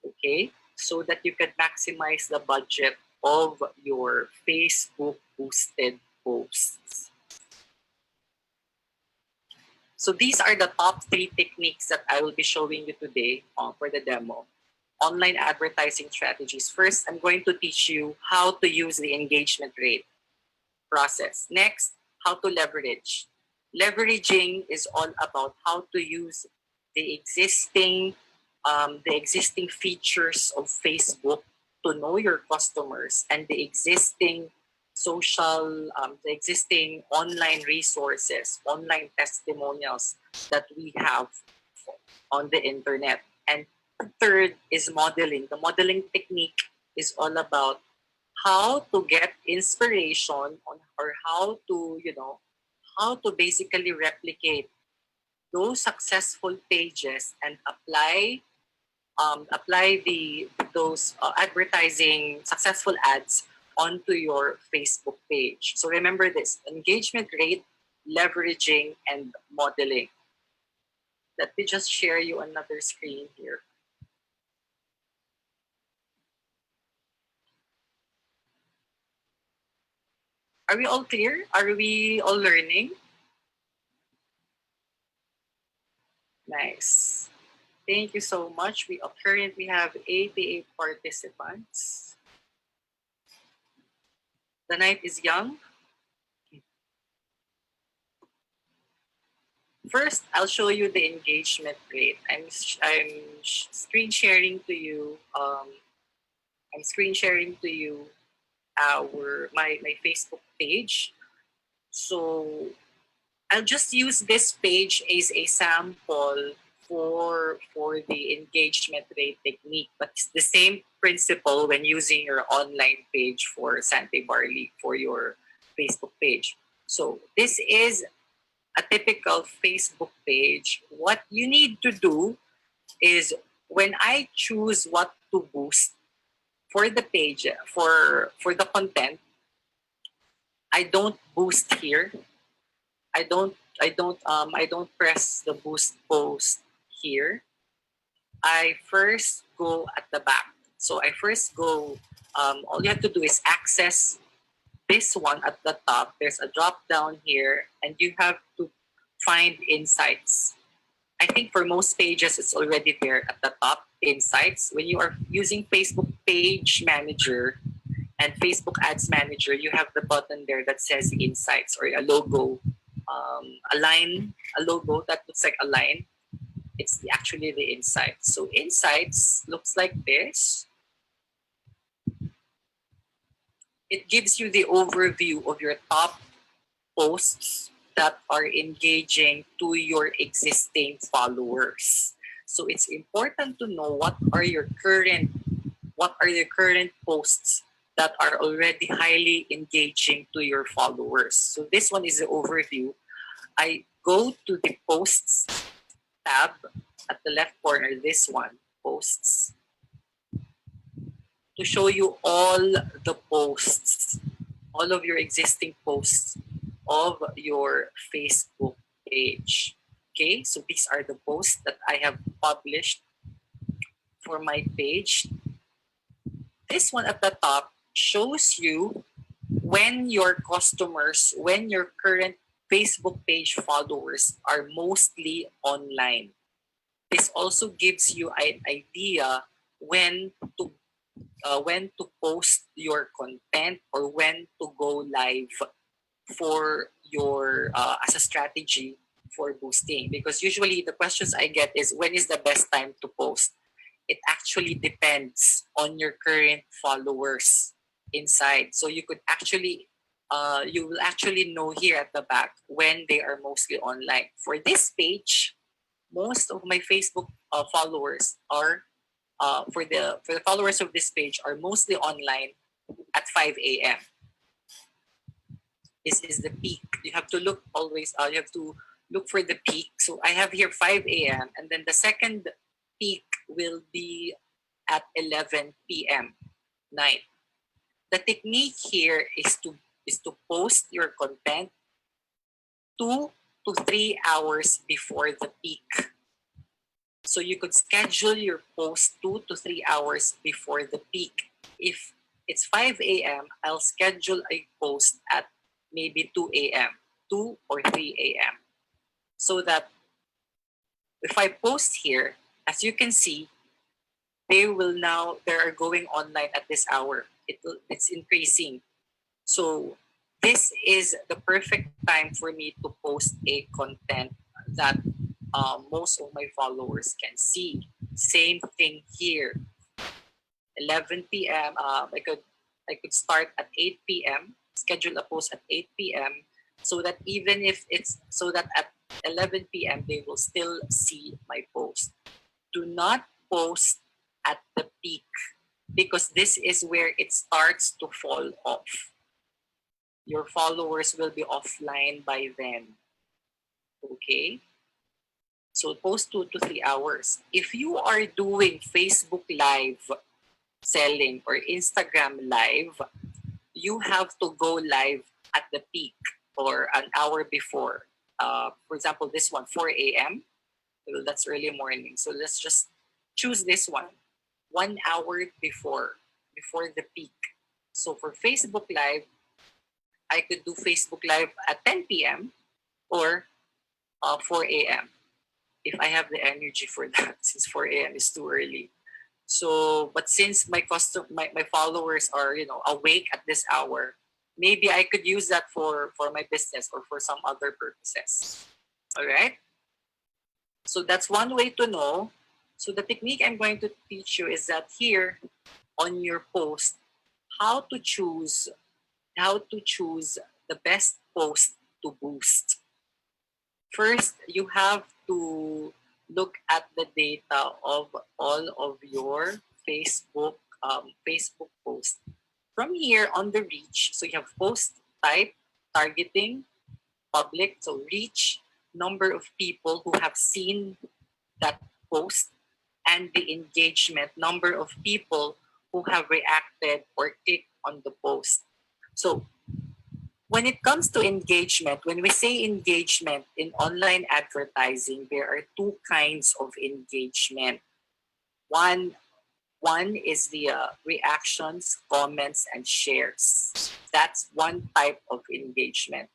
Okay, so that you can maximize the budget of your Facebook boosted posts. So these are the top 3 techniques that I will be showing you today for the demo. Online advertising strategies. First, I'm going to teach you how to use the engagement rate process. Next, how to leverage. Leveraging is all about how to use the existing features of Facebook to know your customers and the existing the existing online resources, online testimonials that we have on the internet. And third is modeling. The modeling technique is all about how to get inspiration on or how to basically replicate those successful pages and apply those advertising successful ads onto your Facebook page. So remember this: engagement rate, leveraging, and modeling. Let me just share you another screen here. Are we all clear? Are we all learning? Nice. Thank you so much. We currently have 88 participants. The night is young. First, I'll show you the engagement rate. Screen sharing to you. I'm screen sharing to you my Facebook page. So I'll just use this page as a sample for the engagement rate technique, but it's the same principle when using your online page for Sante Barley for your Facebook page. So this is a typical Facebook page. What you need to do is when I choose what to boost for the page for the content, I don't boost here. I don't press the boost post here. I first go at the back. So I first go all you have to do is access this one at the top. There's a drop down here and you have to find insights. I think for most pages, it's already there at the top, insights. When you are using Facebook Page Manager and Facebook Ads Manager, you have the button there that says insights, or a logo, a logo that looks like a line. It's actually the insights. So insights looks like this. It gives you the overview of your top posts that are engaging to your existing followers. So it's important to know what are the current posts that are already highly engaging to your followers. So this one is the overview. I go to the posts tab at the left corner, this one, posts, to show you all the posts, all of your existing posts of your Facebook page. Okay, so these are the posts that I have published for my page. This one at the top shows you when your customers, when your current Facebook page followers are mostly online. This also gives you an idea when to post your content, or when to go live for your as a strategy for boosting. Because usually the questions I get is, when is the best time to post? It actually depends on your current followers inside. So you could actually you will actually know here at the back when they are mostly online. For this page, most of my Facebook followers are for the followers of this page are mostly online at 5 a.m. This is the peak. You have to look always. You have to look for the peak. So I have here 5 a.m. and then the second peak will be at 11 p.m. night. The technique here is to post your content 2 to 3 hours before the peak. So you could schedule your post 2 to 3 hours before the peak. If it's 5 a.m., I'll schedule a post at maybe 2 a.m., 2 or 3 a.m. So that if I post here, as you can see, they are going online at this hour. It's increasing. So this is the perfect time for me to post a content that most of my followers can see. Same thing here. 11 p.m. I could start at 8 p.m. Schedule a post at 8 p.m. so that at 11 p.m. they will still see my post. Do not post at the peak, because this is where it starts to fall off. Your followers will be offline by then. Okay? So post 2 to 3 hours. If you are doing Facebook Live selling or Instagram Live, you have to go live at the peak or an hour before. For example, this one, 4 a.m. Well, that's early morning. So let's just choose this one. 1 hour before the peak. So for Facebook Live, I could do Facebook Live at 10 p.m. or 4 a.m. if I have the energy for that, since 4 a.m. is too early. So, but since my followers are awake at this hour, maybe I could use that for my business or for some other purposes. All right. So that's one way to know. So the technique I'm going to teach you is that here on your post, how to choose the best post to boost. First, you have to look at the data of all of your Facebook posts. From here on the reach, so you have post type, targeting, public, so reach, number of people who have seen that post, and the engagement, number of people who have reacted or clicked on the post. So when it comes to engagement, when we say engagement in online advertising, there are two kinds of engagement. One is the reactions, comments, and shares. That's one type of engagement.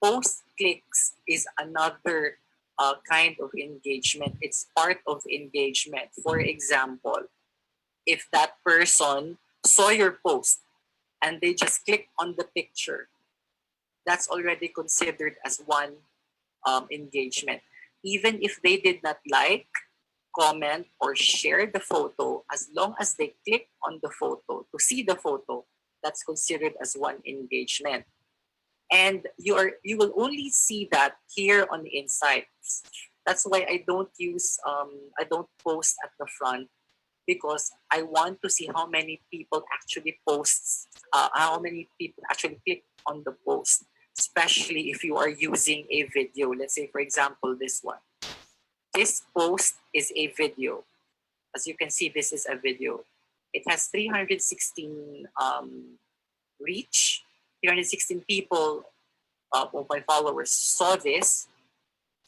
Post clicks is another kind of engagement. It's part of engagement. For example, if that person saw your post and they just click on the picture, that's already considered as one engagement. Even if they did not like, comment, or share the photo, as long as they click on the photo to see the photo, that's considered as one engagement. And you will only see that here on the inside. That's why I don't post at the front, because I want to see how many people actually how many people actually click on the post, especially if you are using a video. Let's say, for example, this one. This post is a video. As you can see, this is a video. It has 316 reach. 316 people of my followers saw this.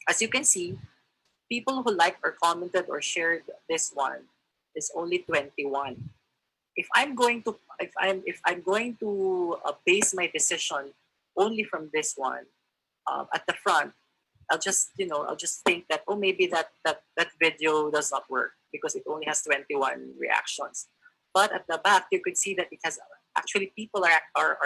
As you can see, people who liked or commented or shared this one is only 21. If I'm going to base my decision only from this one at the front, I'll just think that, oh, maybe that video does not work because it only has 21 reactions. But at the back, you could see that it has actually people are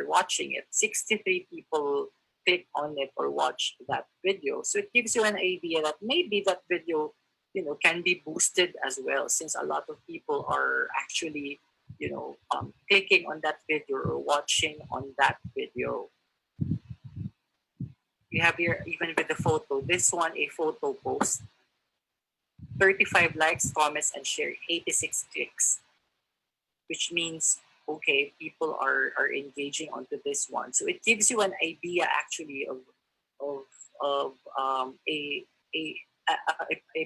watching it. 63 people click on it or watch that video. So it gives you an idea that maybe that video, can be boosted as well, since a lot of people are actually, clicking on that video or watching on that video. You have here, even with the photo, this one, a photo post, 35 likes, comments, and share, 86 clicks, which means, okay, people are engaging onto this one. So it gives you an idea actually of a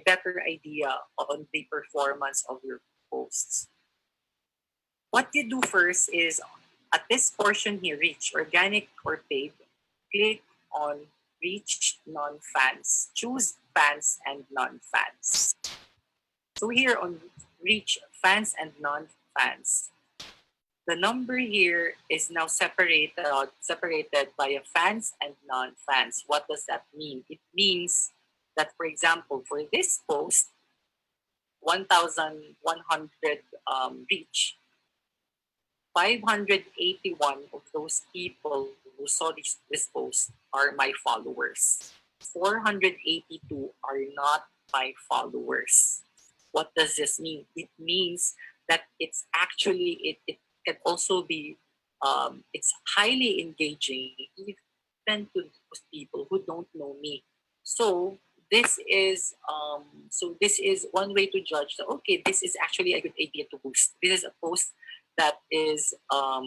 better idea on the performance of your posts. What you do first is, at this portion here, reach, organic or paid, click on reach non-fans. Choose fans and non-fans. So here on reach fans and non-fans, the number here is now separated by a fans and non-fans. What does that mean? It means that, for example, for this post, 1,100 reach, 581 of those people who saw this post are my followers. 482 are not my followers. What does this mean? It means that it's actually, it can also be, it's highly engaging even to those people who don't know me. So this is one way to judge that, okay, this is actually a good idea to boost. This is a post that is a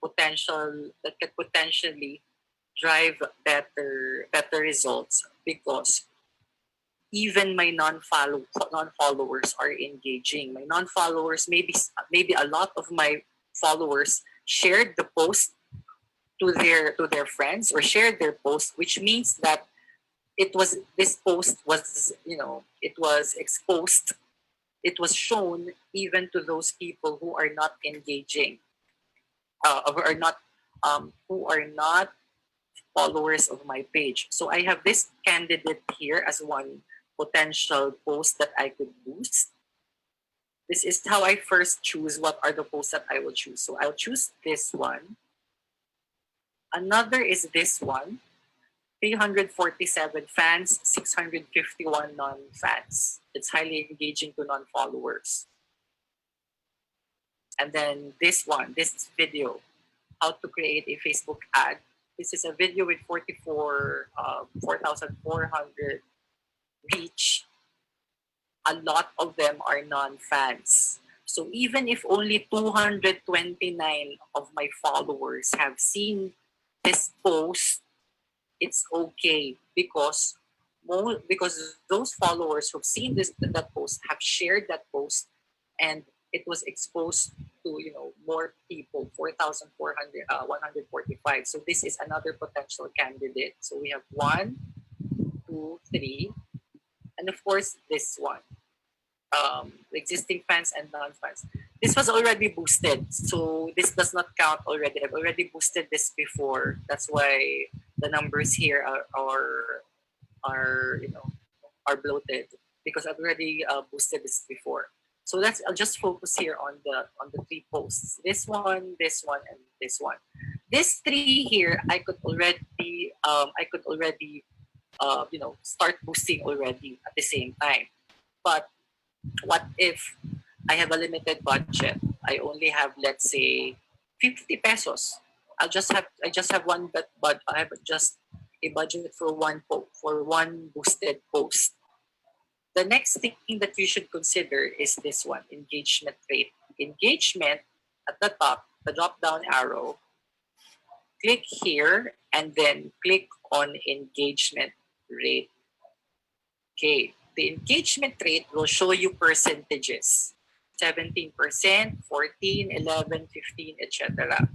potential that can potentially drive better results, because even my non-followers are engaging. My non-followers, maybe a lot of my followers shared the post to their friends or shared their post, which means that this post was, it was exposed. It was shown even to those people who are not engaging, who are not followers of my page. So I have this candidate here as one potential post that I could boost. This is how I first choose what are the posts that I will choose. So I'll choose this one. Another is this one. 347 fans, 651 non-fans. It's highly engaging to non-followers. And then this one, this video, how to create a Facebook ad. This is a video with 4,400 reach. A lot of them are non-fans. So even if only 229 of my followers have seen this post, it's okay, because those followers who've seen that post have shared that post, and it was exposed to more people, 145. So this is another potential candidate. So we have 1, 2, 3, and of course this one, existing fans and non-fans. This was already boosted, so this does not count already. I've already boosted this before. That's why the numbers here are you know are bloated because I've already boosted this before. So I'll just focus here on the three posts. This one, and this one. This three here, I could already start boosting already at the same time. But what if I have a limited budget? I only have, let's say, 50 pesos. I just have one, but I have just a budget for for one boosted post. The next thing that you should consider is this one, engagement rate. Engagement at the top, the drop down arrow, click here and then click on engagement rate. Okay, the engagement rate will show you percentages. 17%, 14, 11, 15, etc.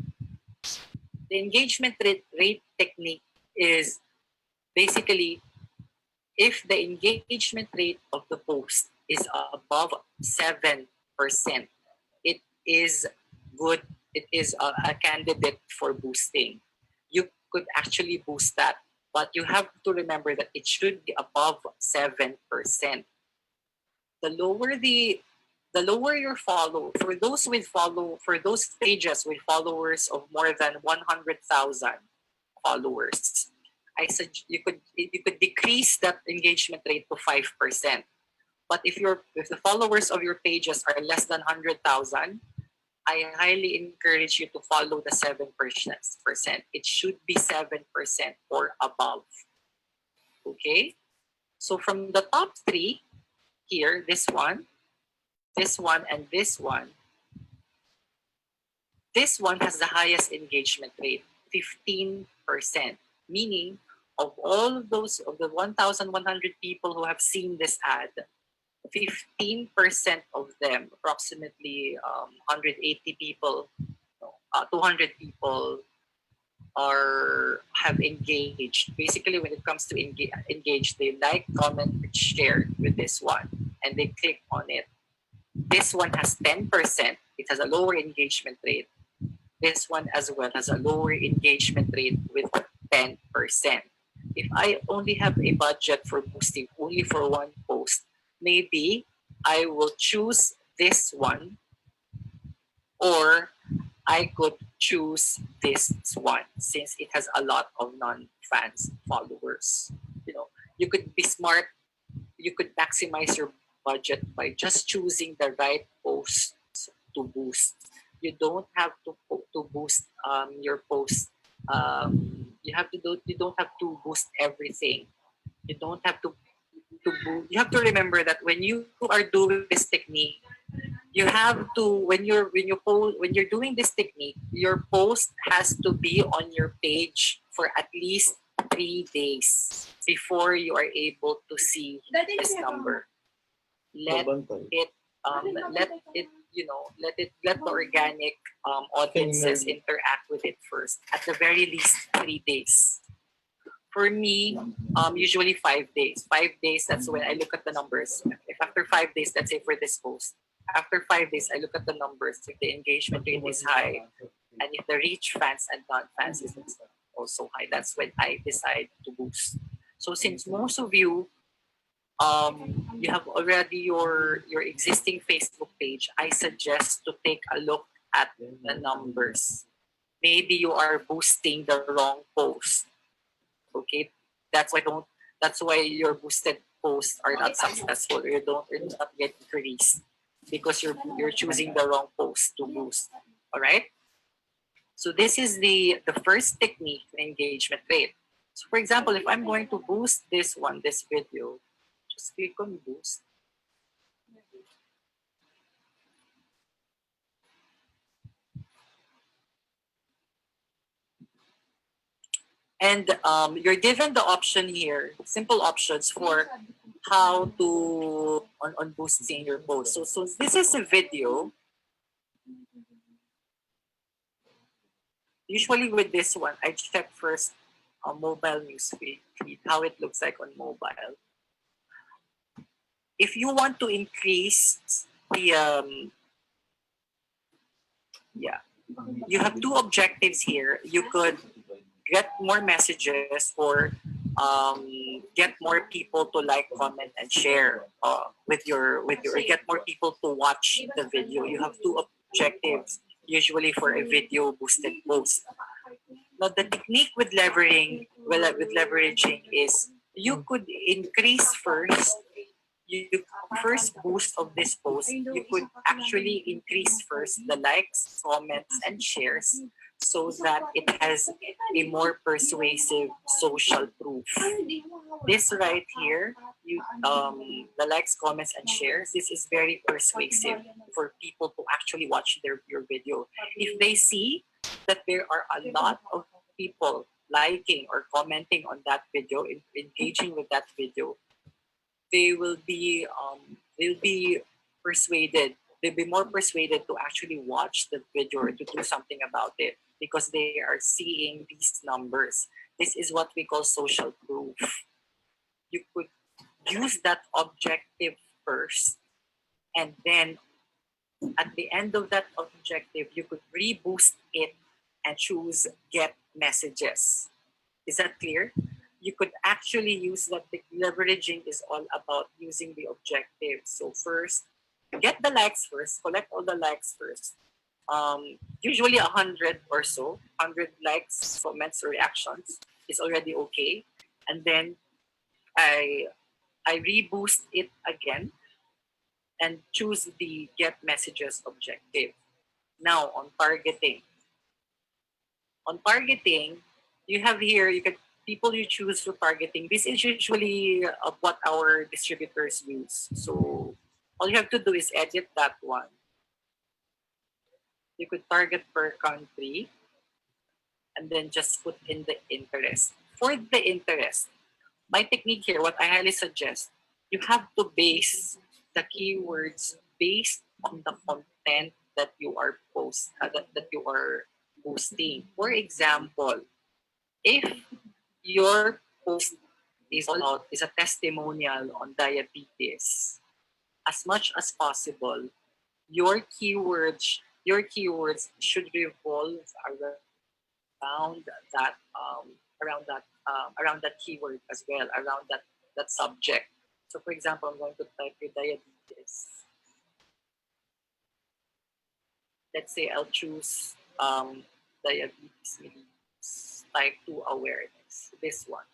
The engagement rate technique is basically if the engagement rate of the post is above 7%, it is good. It is a candidate for boosting. You could actually boost that, but you have to remember that it should be above 7%. The lower your follow for those pages with followers of more than 100,000 followers, you could decrease that engagement rate to 5%. But if the followers of your pages are less than 100,000, I highly encourage you to follow the 7%. It should be 7% or above. Okay? So from the top three here, this one, and this one has the highest engagement rate, 15%. Meaning, of all of the 1,100 people who have seen this ad, 15% of them, approximately 180 people, 200 people have engaged. Basically, when it comes to engage, they like, comment, and share with this one, and they click on it. This one has 10%. It has a lower engagement rate. This one as well has a lower engagement rate with 10%. If I only have a budget for boosting only for one post, maybe I will choose this one, or I could choose this one since it has a lot of non-fans followers. You could be smart. You could maximize your budget by just choosing the right posts to boost. You don't have to boost your post. You don't have to boost everything. You don't have to boost. You have to remember that when you are doing this technique, you have to when you're doing this technique, your post has to be on your page for at least 3 days before you are able to see this number. Let the organic audiences interact with it first. At the very least, 3 days. For me, usually 5 days. 5 days, that's when I look at the numbers. If after 5 days, let's say for this post, after 5 days, I look at the numbers. If the engagement rate is high, and if the reach fans and non-fans is also high, that's when I decide to boost. So since most of you you have already your existing Facebook page, I suggest to take a look at the numbers. Maybe you are boosting the wrong post. Okay, that's why your boosted posts are not successful. You're not getting increased because you're choosing the wrong post to boost. All right. So this is the first technique, engagement rate. So for example, if I'm going to boost this video, just click on boost. And you're given the option here, simple options for how to on boosting your post. So this is a video. Usually with this one, I check first on mobile news feed, how it looks like on mobile. If you want to increase the you have two objectives here. You could get more messages or get more people to like, comment, and share with your or get more people to watch the video. You have two objectives usually for a video boosted post. Now the technique with leveraging is you could increase first you first boost of this post, you could actually increase first the likes, comments, and shares so that it has a more persuasive social proof. This right here, the likes, comments, and shares, this is very persuasive for people to actually watch your video. If they see that there are a lot of people liking or commenting on that video, engaging with that video, they will be they'll be persuaded they'll be more persuaded to actually watch the video or to do something about it because they are seeing these numbers. This is what we call social proof. You could use that objective first, and then at the end of that objective you could reboost it and choose get messages. Is that clear? You could actually use that. The leveraging is all about using the objective. So first, get the likes first, collect all the likes first. Usually 100 or so, 100 likes, comments, or reactions is already okay. And then I reboost it again and choose the get messages objective. Now on targeting. On targeting, you have here, you can people you choose for targeting. This is usually what our distributors use. So all you have to do is edit that one. You could target per country and then just put in the interest. For the interest, my technique here, what I highly suggest, you have to base the keywords based on the content that you are that you are posting. For example, if your post is a testimonial on diabetes, as much as possible, your keywords should revolve around that around that keyword as well, around that subject. So for example, I'm going to type your diabetes. Let's say I'll choose diabetes mellitus, type 2 awareness. This one.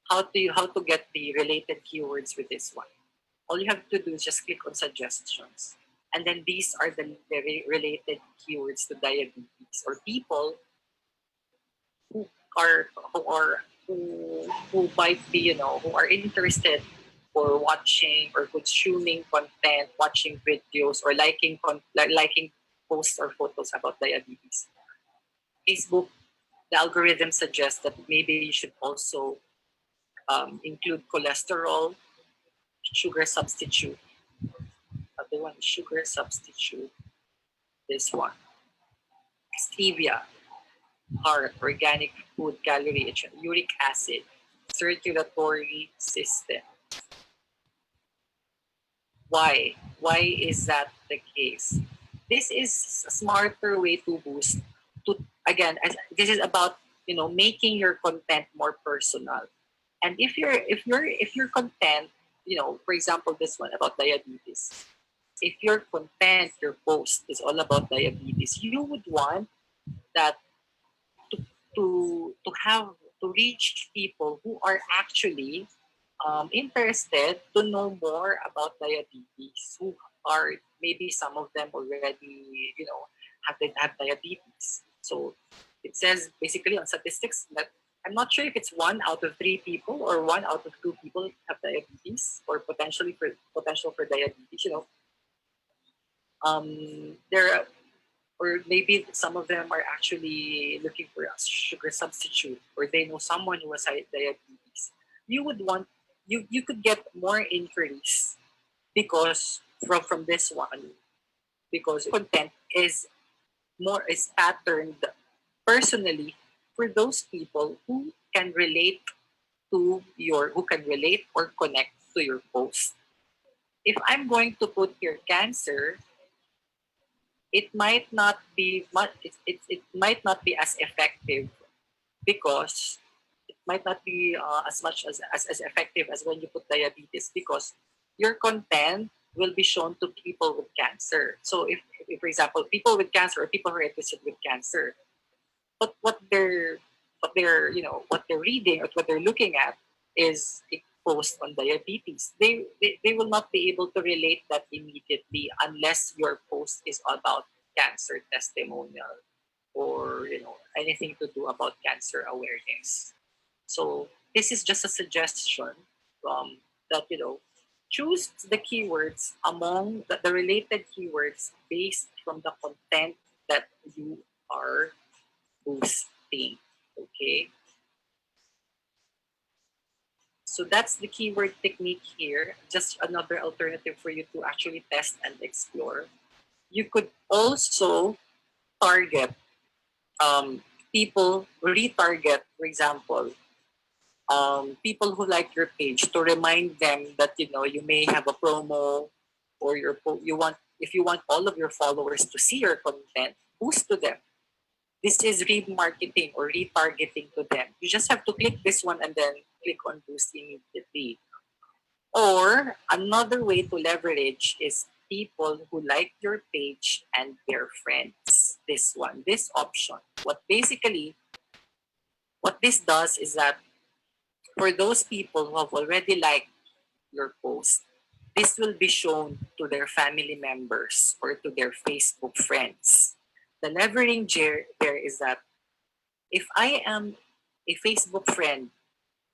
How to get the related keywords with this one? All you have to do is just click on suggestions, and then these are the related keywords to diabetes or people who are who might be who are interested or watching or consuming content, watching videos, or liking posts or photos about diabetes. Facebook, the algorithm suggests that maybe you should also include cholesterol, sugar substitute. Other one, sugar substitute. This one, stevia, heart, organic food, calorie, uric acid, circulatory system. Why? Why is that the case? This is a smarter way to boost. This is about making your content more personal. And if your content, for example, this one about diabetes, if your content, your post is all about diabetes, you would want that to to reach people who are actually interested to know more about diabetes, who are maybe some of them already have diabetes. So it says basically on statistics that I'm not sure if it's 1 out of 3 people or 1 out of 2 people have diabetes or potential for diabetes. There are, or maybe some of them are actually looking for a sugar substitute, or they know someone who has diabetes. You would want you could get more inquiries because from this one, because content is patterned personally for those people who can relate or connect to your post. If I'm going to put here cancer, it might not be much. It might not be as effective because it might not be as much as effective as when you put diabetes, because your content will be shown to people with cancer. So if for example, people with cancer or people who are interested with cancer, but what they're what they're reading or what they're looking at is a post on diabetes. They will not be able to relate that immediately unless your post is about cancer testimonial or anything to do about cancer awareness. So this is just a suggestion that choose the keywords among the related keywords based from the content that you are boosting. Okay, so that's the keyword technique here. Just another alternative for you to actually test and explore. You could also target people, retarget, for example, people who like your page, to remind them that you may have a promo, or you want, if you want all of your followers to see your content, boost to them. This is remarketing or retargeting to them. You just have to click this one and then click on boost immediately. Or another way to leverage is people who like your page and their friends. This one, this option. What this does is that for those people who have already liked your post, this will be shown to their family members or to their Facebook friends. The leveraging there is that if I am a Facebook friend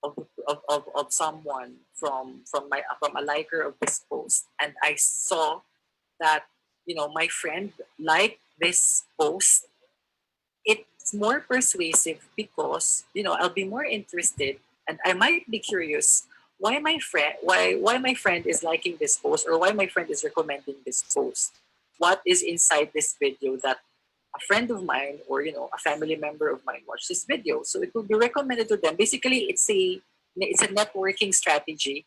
of someone from a liker of this post, and I saw that my friend liked this post, it's more persuasive because I'll be more interested, and I might be curious why my friend is liking this post, or why my friend is recommending this post. What is inside this video that a friend of mine or a family member of mine watched this video? So it will be recommended to them. Basically, it's a networking strategy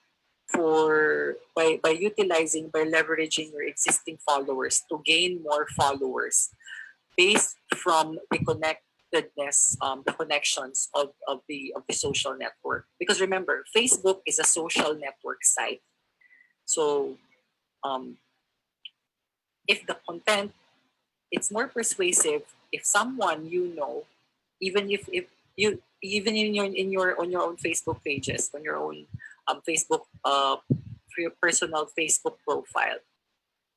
for by leveraging your existing followers to gain more followers based from the connectedness, the connections of the social network. Because remember, Facebook is a social network site. So um, if the content, it's more persuasive if someone even if you even in your on your own Facebook pages, on your own Facebook for your personal Facebook profile,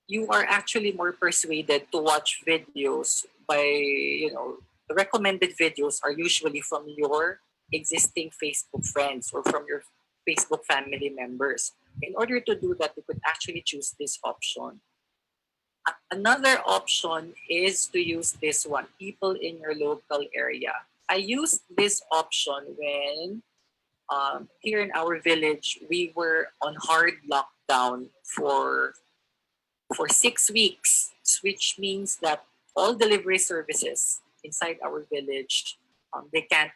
you are actually more persuaded to watch videos by, the recommended videos are usually from your existing Facebook friends or from your Facebook family members. In order to do that, you could actually choose this option. Another option is to use this one, people in your local area. I used this option when here in our village, we were on hard lockdown for 6 weeks, which means that all delivery services inside our village, they can't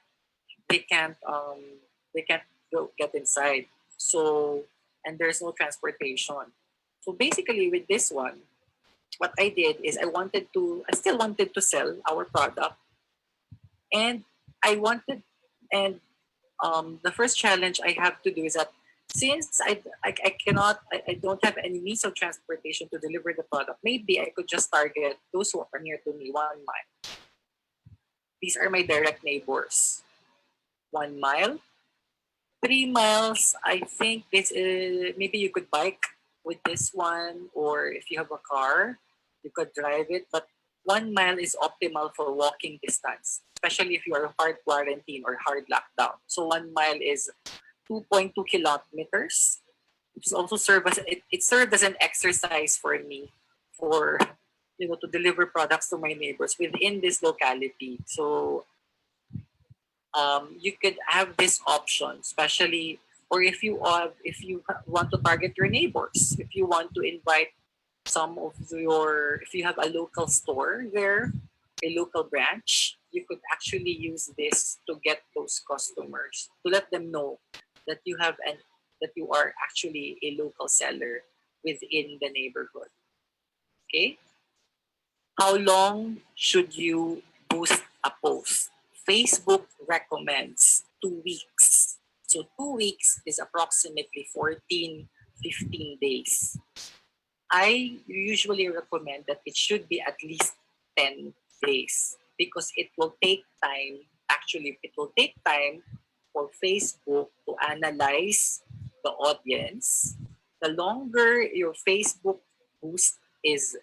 go get inside. So, and there's no transportation. So basically, with this one, what I did is I still wanted to sell our product, and I wanted, and the first challenge I have to do is that since I don't have any means of transportation to deliver the product, maybe I could just target those who are near to me 1 mile. These are my direct neighbors. 1 mile, 3 miles. I think this is, maybe you could bike with this one, or if you have a car, you could drive it. But 1 mile is optimal for walking distance, especially if you are hard quarantine or hard lockdown. So 1 mile is 2.2 kilometers. It also it served as an exercise for me for to deliver products to my neighbors within this locality. So you could have this option, especially, or if you want to target your neighbors, if you want to invite if you have a local store there, a local branch, you could actually use this to get those customers, to let them know that that you are actually a local seller within the neighborhood. Okay? How long should you boost a post? Facebook recommends 2 weeks. So 2 weeks is approximately 14, 15 days. I usually recommend that it should be at least 10 days because it will take time. Actually, it will take time for Facebook to analyze the audience. The longer your Facebook boost is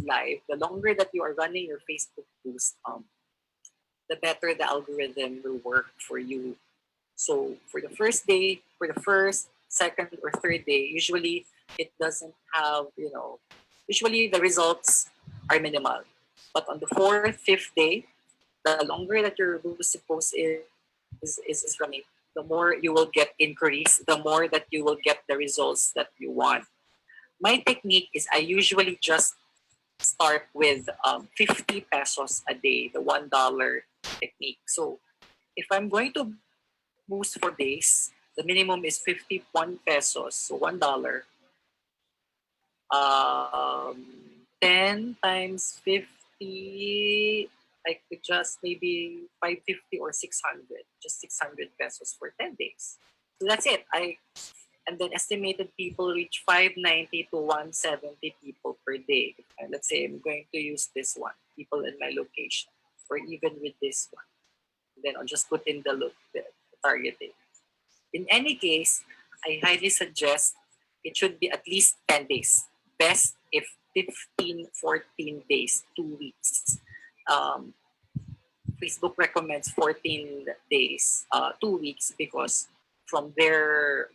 live, the longer that you are running your Facebook boost, the better the algorithm will work for you. So for the first day, for the first, second, or third day, usually it doesn't have, usually the results are minimal. But on the fourth, fifth day, the longer that your boosted post is running, the more you will get inquiries, the more that you will get the results that you want. My technique is I usually just start with 50 pesos a day, the $1 technique. So if I'm going to boost for days, the minimum is 51 pesos, so $1. 10 times 50, I could just maybe 550 or 600, just 600 pesos for 10 days. So that's it. And then estimated people reach 590 to 170 people per day. And let's say I'm going to use this one, people in my location, or even with this one. Then I'll just put in the targeting. In any case, I highly suggest it should be at least 10 days. Best if 15, 14 days, 2 weeks. Facebook recommends 14 days, 2 weeks, because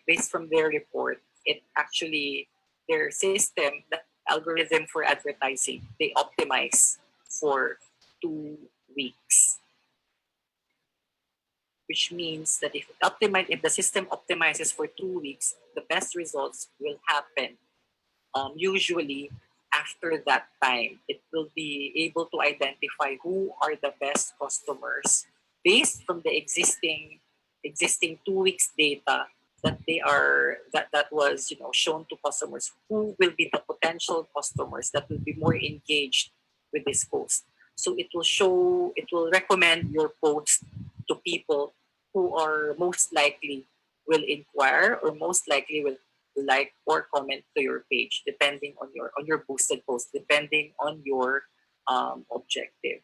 based from their report, it actually, their system, the algorithm for advertising, they optimize for 2 weeks. Which means that if the system optimizes for 2 weeks, the best results will happen. Usually, after that time, it will be able to identify who are the best customers based from the existing 2 weeks data that was shown to customers. Who will be the potential customers that will be more engaged with this post? So it will recommend your post to people who are most likely will inquire or most likely will like or comment to your page, depending on your boosted post, depending on your objective.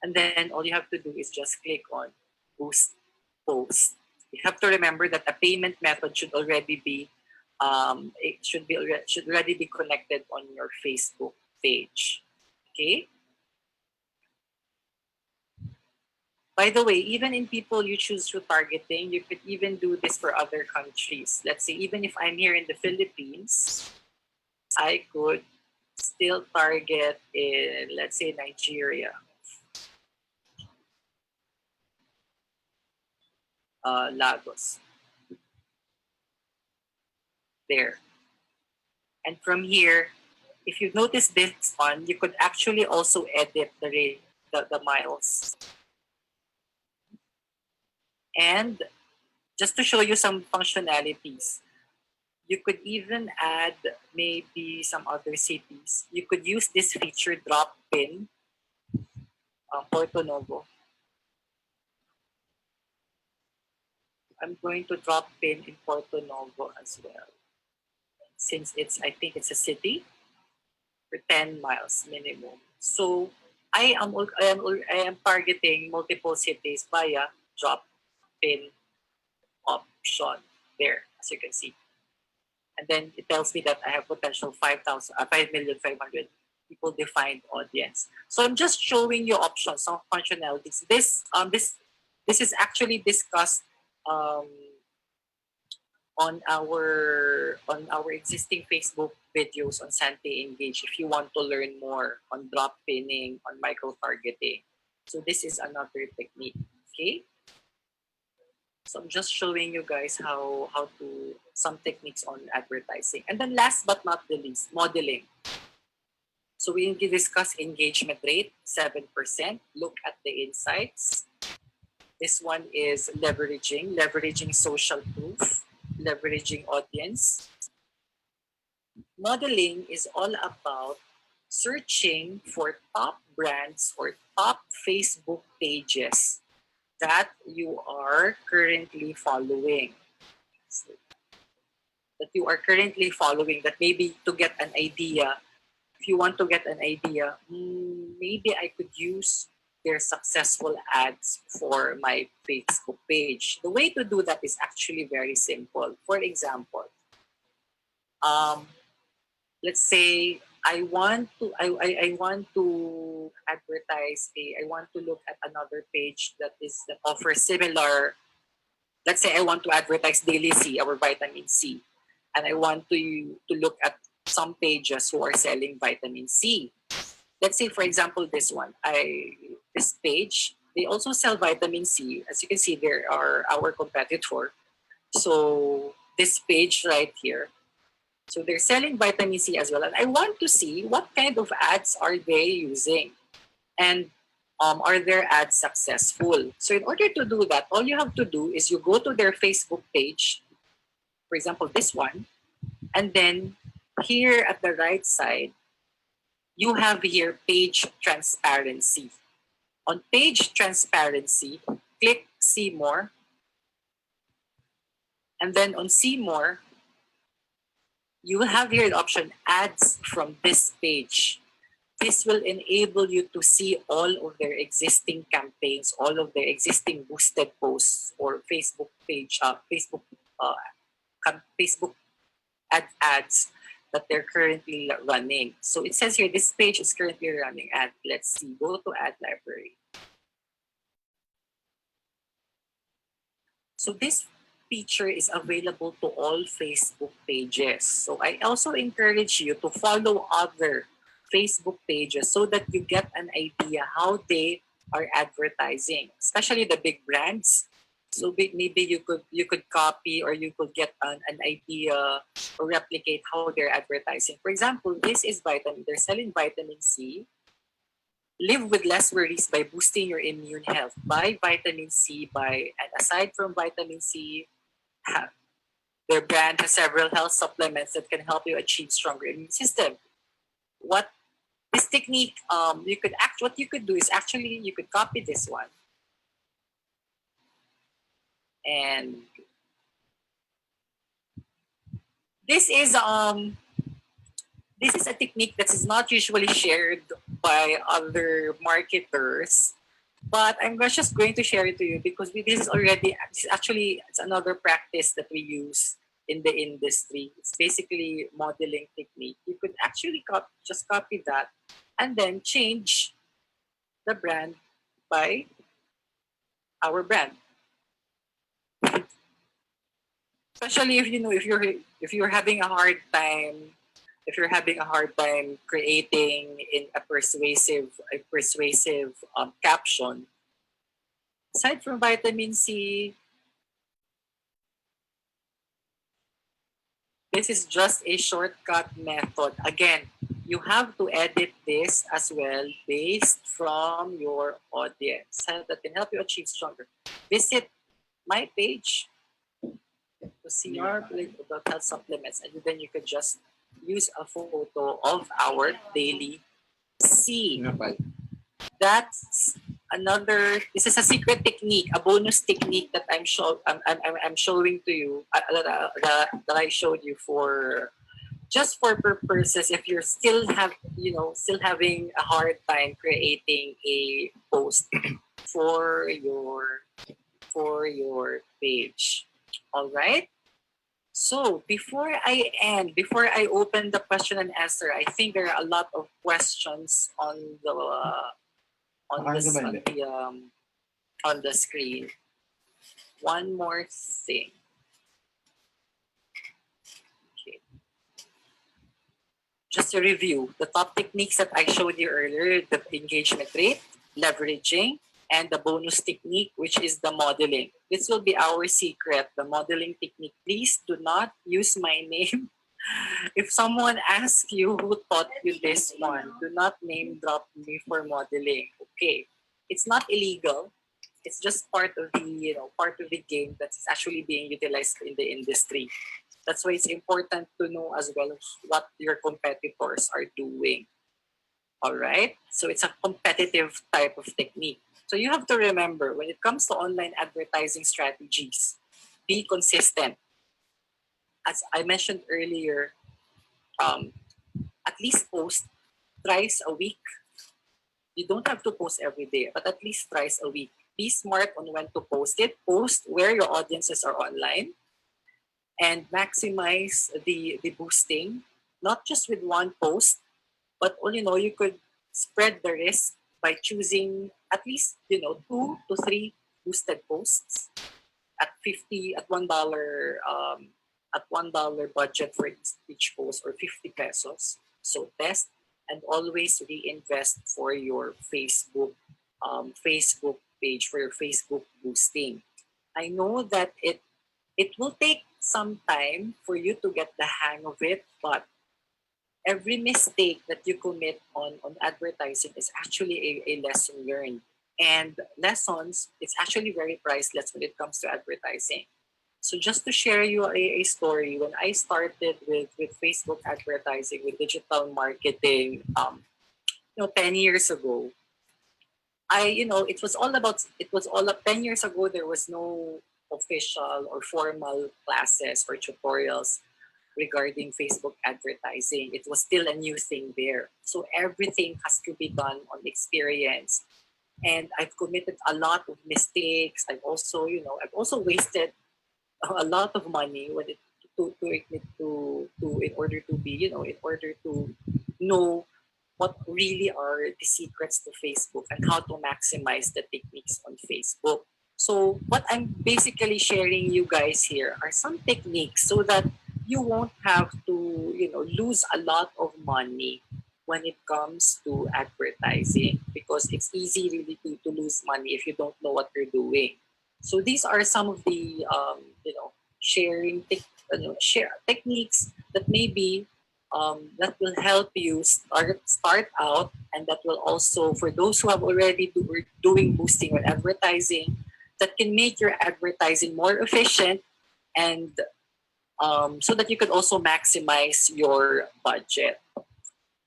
And then all you have to do is just click on boost post. You have to remember that a payment method should already be should already be connected on your Facebook page. Okay. By the way, even in people you choose through targeting, you could even do this for other countries. Let's say, even if I'm here in the Philippines, I could still target in, let's say, Nigeria. Lagos. There. And from here, if you notice this one, you could actually also edit the miles. And just to show you some functionalities, you could even add maybe some other cities. You could use this feature, drop pin, Porto Novo. I'm going to drop pin in Porto Novo as well, since I think it's a city for 10 miles minimum. So I am targeting multiple cities via drop pin option there, as you can see. And then it tells me that I have potential 5,500,000 people defined audience. So I'm just showing you options, some functionalities. This is actually discussed on our existing Facebook videos on Sante Engage if you want to learn more on drop pinning, on micro targeting. So this is another technique. Okay. So I'm just showing you guys how to some techniques on advertising. And then last but not the least, modeling. So we discuss engagement rate, 7%. Look at the insights. This one is leveraging social proof, leveraging audience. Modeling is all about searching for top brands or top Facebook pages that you are currently following. That maybe to get an idea, if you want to get an idea, maybe I could use their successful ads for my Facebook page. The way to do that is actually very simple. For example, um, let's say I want to advertise I want to look at another page that offers similar. Let's say I want to advertise Daily C, our vitamin C, and I want to look at some pages who are selling vitamin C. Let's say, for example, this page, they also sell vitamin C. As you can see, there are our competitor. So this page right here, so they're selling vitamin C as well. And I want to see what kind of ads are they using, and are their ads successful. So in order to do that, all you have to do is you go to their Facebook page, for example, this one, and then here at the right side, you have here page transparency. On page transparency, click see more. And then on see more, you will have here the option ads from this page. This will enable you to see all of their existing campaigns, all of their existing boosted posts or Facebook page, Facebook ads that they're currently running. So it says here, this page is currently running ad. Let's see, go to ad library. So this feature is available to all Facebook pages. So I also encourage you to follow other Facebook pages so that you get an idea how they are advertising, especially the big brands. So maybe you could copy or you could get an idea or replicate how they're advertising. For example, this is vitamin. They're selling vitamin C. Live with less worries by boosting your immune health. Buy vitamin C. And aside from vitamin C, their brand has several health supplements that can help you achieve stronger immune system. What this technique, what you could do is actually you could copy this one, and this is a technique that is not usually shared by other marketers, but I'm just going to share it to you because it's another practice that we use in the industry. It's basically modeling technique. You could actually just copy that and then change the brand by our brand. Especially if you're having a hard time creating in a persuasive caption. Aside from vitamin C, this is just a shortcut method. Again, you have to edit this as well based from your audience that can help you achieve stronger. Visit my page to see our link about health supplements, and then you could just use a photo of our Daily C. That's this is a secret technique, a bonus technique that I'm showing to you, that I showed you for just for purposes if you're still having a hard time creating a post for your page. All right. So before I open the question and answer, I think there are a lot of questions on the screen. One more thing. Okay. Just to review, the top techniques that I showed you earlier, the engagement rate, leveraging, and the bonus technique, which is the modeling. This will be our secret, the modeling technique. Please do not use my name. If someone asks you who taught you this one, do not name drop me for modeling. Okay, it's not illegal. It's just part of the game that's actually being utilized in the industry. That's why it's important to know as well what your competitors are doing. All right. So it's a competitive type of technique. So you have to remember when it comes to online advertising strategies, be consistent. As I mentioned earlier, um, at least post thrice a week. You don't have to post every day, but at least thrice a week. Be smart on when to post it. Post where your audiences are online and maximize the boosting, not just with one post, but you could spread the risk by choosing at least 2 to 3 boosted posts at 50 at $1 budget for each post, or 50 pesos. So test and always reinvest for your Facebook page, for your Facebook boosting. I know that it will take some time for you to get the hang of it, but every mistake that you commit on advertising is actually a lesson learned. And lessons, it's actually very priceless when it comes to advertising. So just to share you a story, when I started with Facebook advertising, with digital marketing, 10 years ago, it was all up 10 years ago, there was no official or formal classes or tutorials regarding Facebook advertising. It was still a new thing there. So everything has to be done on experience. And I've committed a lot of mistakes. I've also wasted a lot of money when it to in order to be, in order to know what really are the secrets to Facebook and how to maximize the techniques on Facebook. So what I'm basically sharing you guys here are some techniques so that you won't have to, lose a lot of money when it comes to advertising, because it's easy really to lose money if you don't know what you're doing. So these are some of the share techniques that maybe that will help you start out, and that will also, for those who have already doing boosting or advertising, that can make your advertising more efficient, and so that you could also maximize your budget.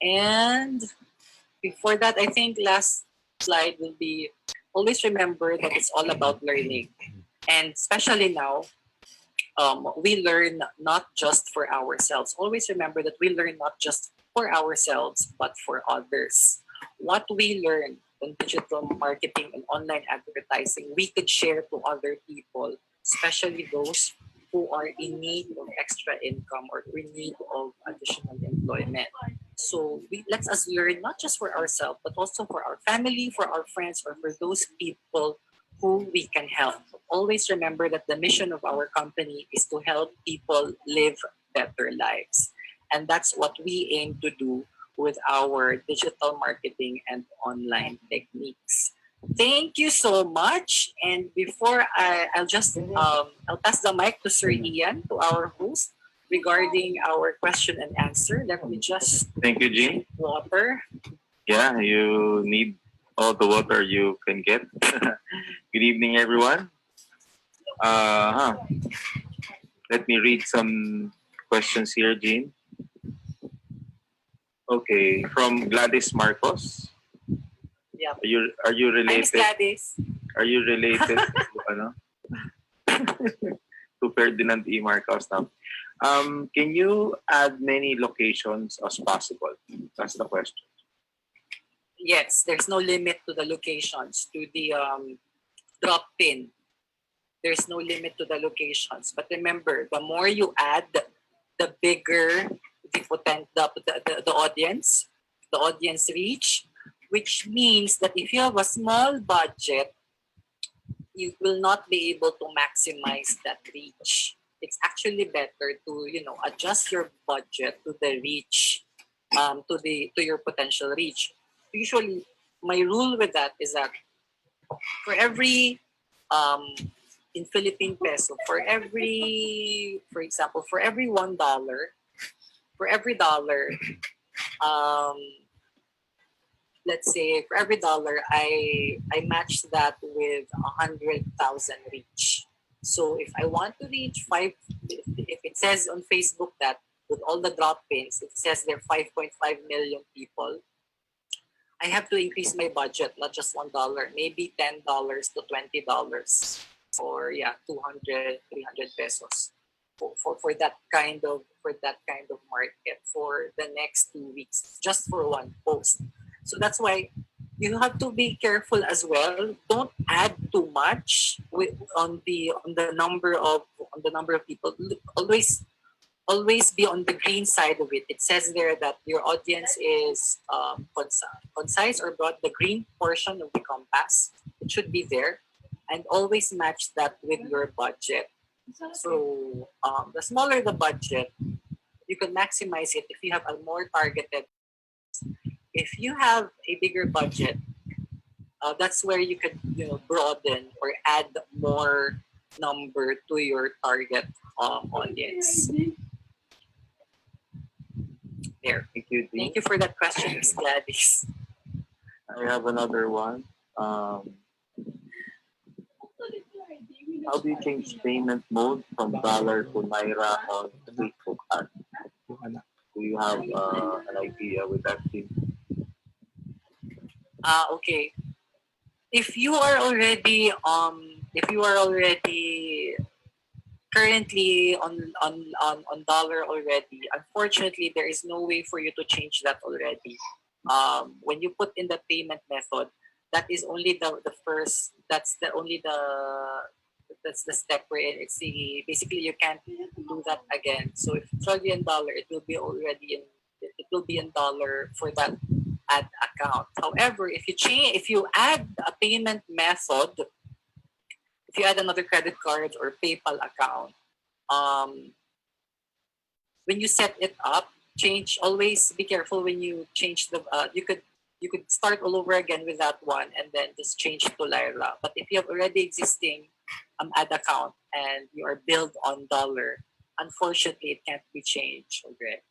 And before that, I think last slide will be, always remember that it's all about learning. And especially now, we learn not just for ourselves. Always remember that we learn not just for ourselves, but for others. What we learn in digital marketing and online advertising, we could share to other people, especially those who are in need of extra income or in need of additional employment. So let us learn not just for ourselves, but also for our family, for our friends, or for those people who we can help. Always remember that the mission of our company is to help people live better lives. And that's what we aim to do with our digital marketing and online techniques. Thank you so much. And before I'll pass the mic to Sir Ian, to our host, regarding our question and answer. Let me just Thank you, Jean. drink water. Yeah, you need all the water you can get. Good evening, everyone. Let me read some questions here, Jean. Okay, from Gladys Marcos. Yeah. Are you Hi, Miss related? Gladys. Are you related to to Ferdinand E. Marcos now? Can you add many locations as possible? That's the question. Yes, there's no limit to the locations, to the drop pin. There's no limit to the locations. But remember, the more you add, the bigger the audience reach, which means that if you have a small budget, you will not be able to maximize that reach. It's actually better to adjust your budget to the reach, to your potential reach. Usually, my rule with that is that for every in Philippine peso, for example, for every $1, for every dollar, um, let's say for every dollar, I match that with 100,000 reach. So if I want to reach if it says on Facebook that with all the drop pins, it says there are 5.5 million people. I have to increase my budget, not just $1, maybe $10 to $20, or yeah, 200, 300 pesos for that kind of market for the next 2 weeks, just for one post. So that's why you have to be careful as well. Don't add too much on the number of people. Always be on the green side of it. It says there that your audience is concise or broad. The green portion of the compass, it should be there, and always match that with your budget. So the smaller the budget, you can maximize it if you have a more targeted. If you have a bigger budget, that's where you could broaden or add more number to your target audience. There. Thank you, Dean. Thank you for that question, Miss Gladys. I have another one. How do you change payment mode from dollar to naira on Facebook ads? Do you have an idea with that thing? Okay. If you are already currently on dollar already, unfortunately there is no way for you to change that already. When you put in the payment method, that is only the first. That's the step wherein it's basically you can't do that again. So if it's already in dollar, it will be in dollar for that ad account. However, if you add a payment method, if you add another credit card or PayPal account, when you set it up, always be careful when you change you could start all over again with that one and then just change to Lyra. But if you have already existing ad account and you are billed on dollar, unfortunately it can't be changed already.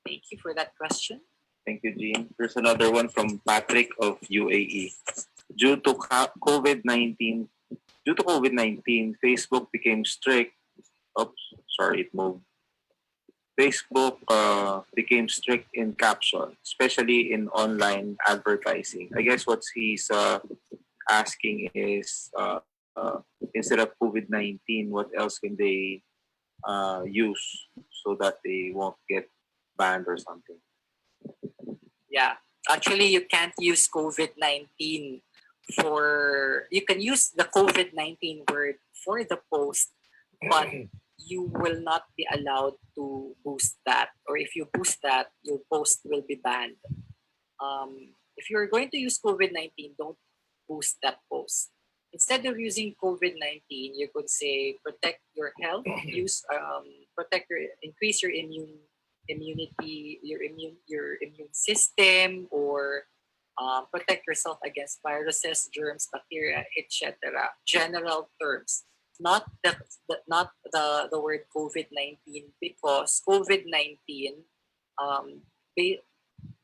Thank you for that question. Thank you, Jean. There's another one from Patrick of UAE. Due to COVID-19, Facebook became strict. Oops, sorry, it moved. Facebook became strict in caption, especially in online advertising. I guess what he's asking is instead of COVID-19, what else can they use so that they won't get banned or something? Yeah, actually, you can't use COVID-19 you can use the COVID-19 word for the post, but you will not be allowed to boost that. Or if you boost that, your post will be banned. If you're going to use COVID-19, don't boost that post. Instead of using COVID-19, you could say protect your health, increase your immunity, your immune system, or protect yourself against viruses, germs, bacteria, etc. General terms, not the word COVID-19, because COVID-19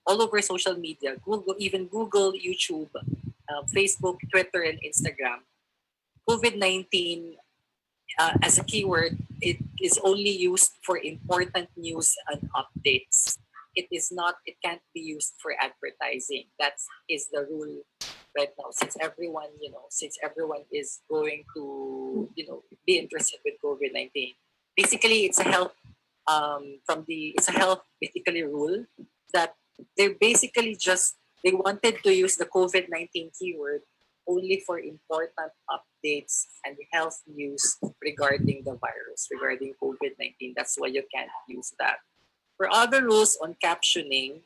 all over social media, Google, YouTube, Facebook, Twitter, and Instagram. COVID-19 as a keyword, it is only used for important news and updates. It can't be used for advertising. That is the rule right now, since everyone is going to be interested with COVID-19. Basically, it's a health basically rule that they wanted to use the COVID-19 keyword only for important updates and health news regarding the virus, regarding COVID-19. That's why you can't use that. For other rules on captioning,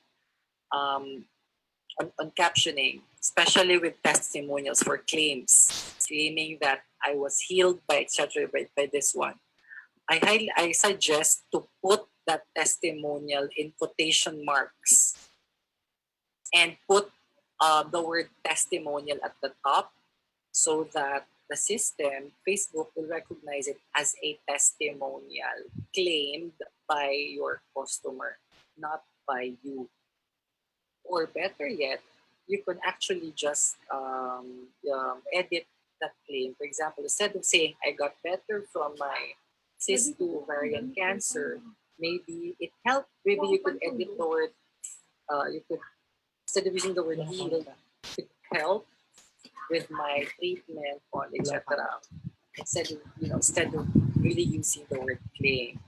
especially with testimonials for claiming that I was healed by etc. by this one, I suggest to put that testimonial in quotation marks and put the word testimonial at the top, so that the system, Facebook, will recognize it as a testimonial claimed by your customer, not by you. Or better yet, you could actually just edit that claim. For example, instead of saying, I got better from my cyst-2 ovarian cancer, maybe it helped. Maybe you could edit the word, you could instead of using the word heal, help with my treatment on etc. Instead of really using the word claim.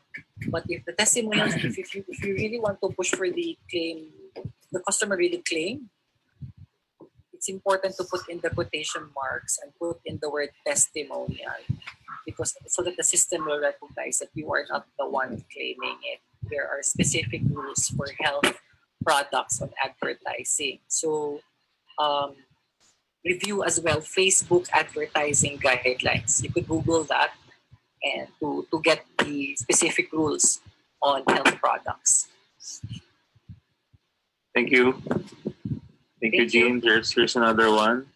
But if the testimonials, if you really want to push for the claim, the customer really claim, it's important to put in the quotation marks and put in the word testimonial, because so that the system will recognize that you are not the one claiming it. There are specific rules for health products on advertising. So review as well Facebook advertising guidelines. You could Google that and to get the specific rules on health products. Thank you. Thank you, Thank you. Jean. Here's another one.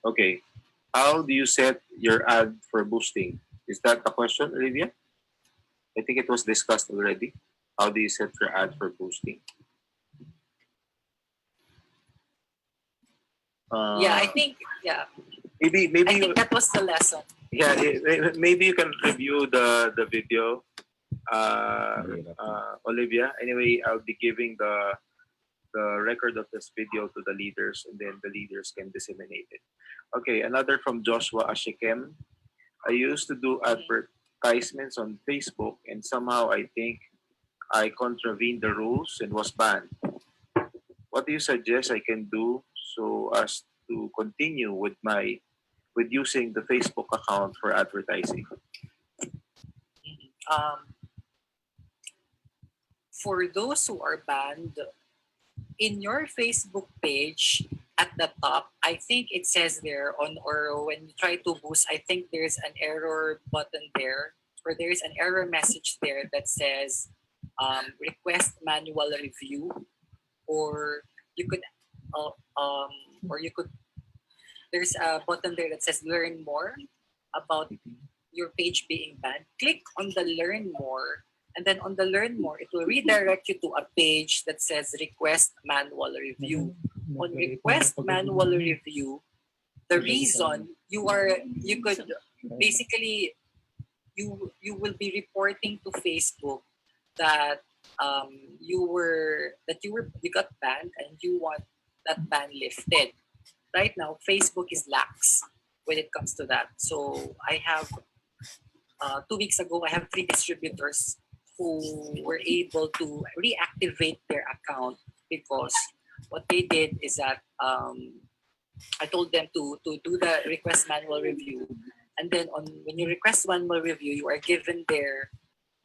Okay. How do you set your ad for boosting? Is that a question, Olivia? I think it was discussed already. How do you set your ad for boosting? Yeah, I think maybe I you, think that was the lesson. yeah, maybe you can review the video, Olivia. Anyway, I'll be giving the record of this video to the leaders, and then the leaders can disseminate it. Okay, another from Joshua Ashikem. I used to do advertisements on Facebook, and somehow I think I contravened the rules and was banned. What do you suggest I can do so as to continue with using the Facebook account for advertising? For those who are banned, in your Facebook page at the top, I think it says there or when you try to boost, I think there's an error button there, or there's an error message there that says request manual review, or you could there's a button there that says learn more about your page being banned. Click on the learn more, and then on the learn more, it will redirect you to a page that says request manual review. On request manual review, the reason you could basically you will be reporting to Facebook that you got banned and you want that ban lifted. Right now, Facebook is lax when it comes to that. So I have 2 weeks ago, I have 3 distributors who were able to reactivate their account, because what they did is that I told them to do the request manual review, and then when you request manual review, you are given there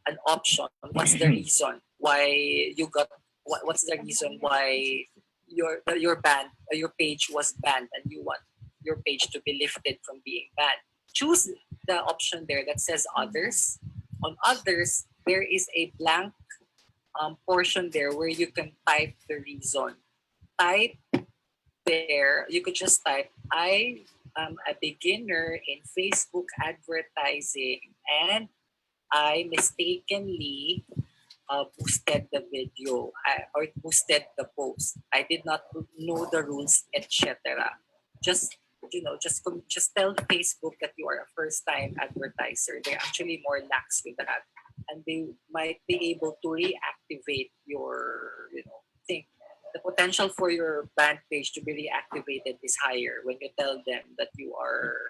an option. What's the reason why you got? What's the reason why your page was banned, and you want your page to be lifted from being banned? Choose the option there that says others. On others, there is a blank portion there where you can type the reason. Type there, you could just type, I am a beginner in Facebook advertising and I mistakenly boosted the video or boosted the post. I did not know the rules, etc. Just just tell Facebook that you are a first-time advertiser. They're actually more lax with that, and they might be able to reactivate your thing. The potential for your banned page to be reactivated is higher when you tell them that you are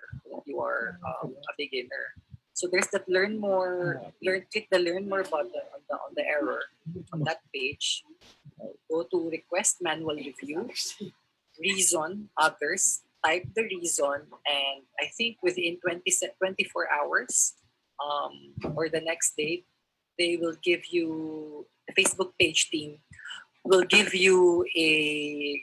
a beginner. So there's that learn more. Click the learn more button on the error on that page. Go to request manual review, reason others. Type the reason, and I think within 24 hours or the next day, they will give you, the Facebook page team will give you a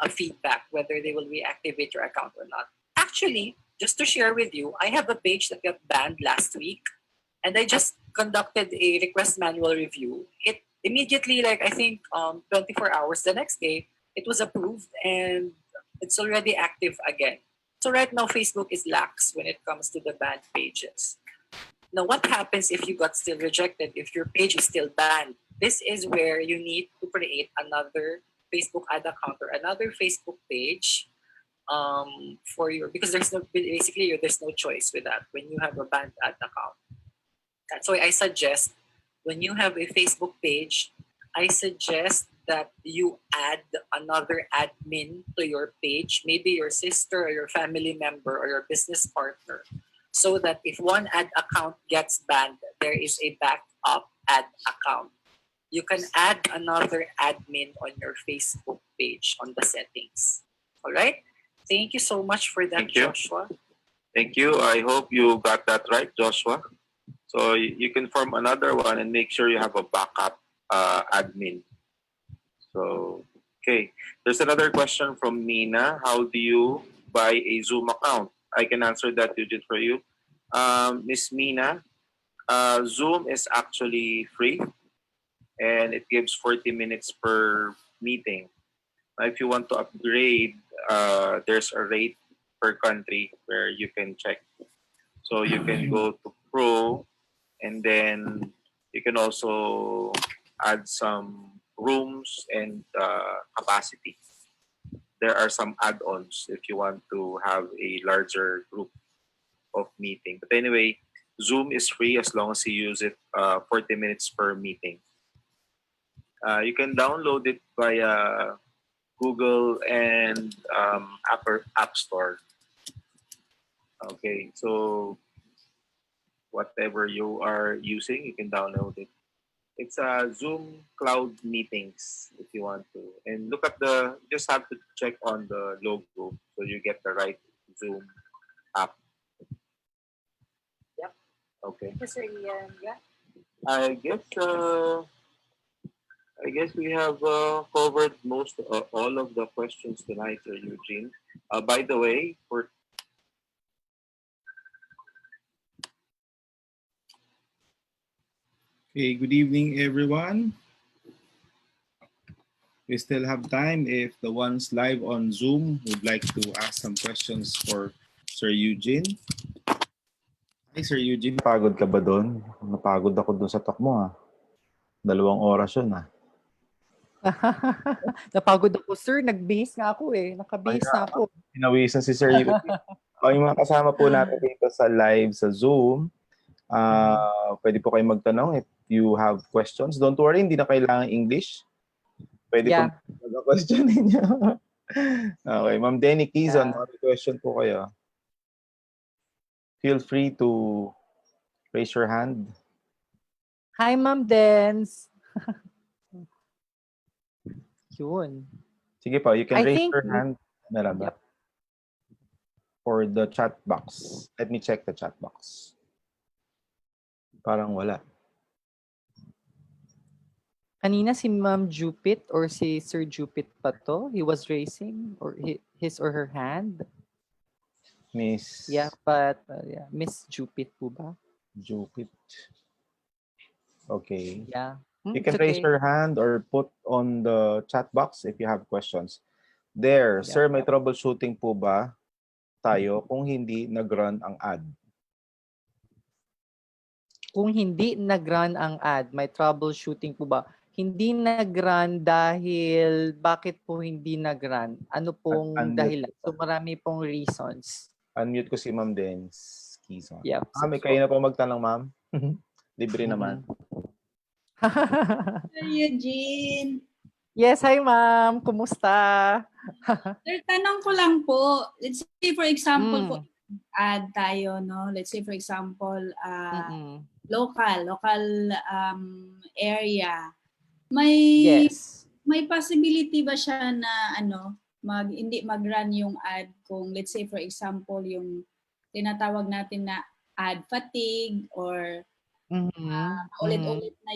feedback whether they will reactivate your account or not. Actually, just to share with you, I have a page that got banned last week, and I just conducted a request manual review. It immediately, like I think 24 hours the next day, it was approved and it's already active again. So right now, Facebook is lax when it comes to the banned pages. Now, what happens if you got still rejected, if your page is still banned? This is where you need to create another Facebook ad account or another Facebook page for your, because there's no choice with that when you have a banned ad account. That's why I suggest when you have a Facebook page, I suggest that you add another admin to your page, maybe your sister or your family member or your business partner, so that if one ad account gets banned, there is a backup ad account. You can add another admin on your Facebook page on the settings. All right? Thank you so much for that, Thank you. Joshua. Thank you. I hope you got that right, Joshua. So you can form another one and make sure you have a backup admin. So, okay. There's another question from Nina. How do you buy a Zoom account? I can answer that, Eugene, for you. Miss Mina, Zoom is actually free and it gives 40 minutes per meeting. If you want to upgrade, there's a rate per country where you can check. So you can go to Pro, and then you can also add some rooms and capacity. There are some add-ons if you want to have a larger group of meeting. But anyway, Zoom is free as long as you use it 40 minutes per meeting. You can download it via Google and App Store. Okay, so whatever you are using, you can download it. It's Zoom Cloud Meetings if you want to. And look at you just have to check on the logo so you get the right Zoom app. Yep. Okay. Sir Ian, yeah. I guess we have covered most all of the questions tonight, Sir Eugene. By the way, for Okay, good evening, everyone. We still have time if the ones live on Zoom would like to ask some questions for Sir Eugene. Hi, Sir Eugene. Pagod ka ba doon? Napagod ako doon sa talk mo, 2 oras yun, Napagod ako, sir. Nag-base nga ako eh. Naka-base na ako. Pinawisan si Sir Eugene. O, yung mga kasama po natin dito sa live sa Zoom, pwede po kayo magtanong if you have questions. Don't worry, hindi na kailangan English. Pwede po mag-question ninyo. Okay, Ma'am Denny Quizon, may question po kayo. Feel free to raise your hand. Hi, Ma'am Dens. Yun. Sige po, you can I raise think your hand. Meron ba? Yep. For the chat box. Let me check the chat box. Parang wala. Kanina si Ma'am Jupit or si Sir Jupit pa to? He was raising or his or her hand? Miss Yeah, but Miss Jupit po ba? Jupit. Okay. Yeah. You can raise your hand or put on the chat box if you have questions. There, Yeah. sir, may troubleshooting po ba tayo kung hindi nag-run ang ad? Kung hindi nag-run ang ad, may troubleshooting po ba? Hindi nag-run dahil bakit po hindi nag-run? Ano pong Unmute dahilan? po. So marami pong reasons. Unmute ko si Ma'am Dens Quizon. Yeah. May kayo na po magtanong, ma'am. Libre naman. Sir Eugene. Yes, hi ma'am. Kumusta? Sir, tanong ko lang po. Let's say for example po, Mm. add tayo, no? Let's say for example, Mm-mm. local area. May Yes. may possibility ba siya na hindi mag-run yung ad kung let's say for example yung tinatawag natin na ad fatigue or paulit-ulit na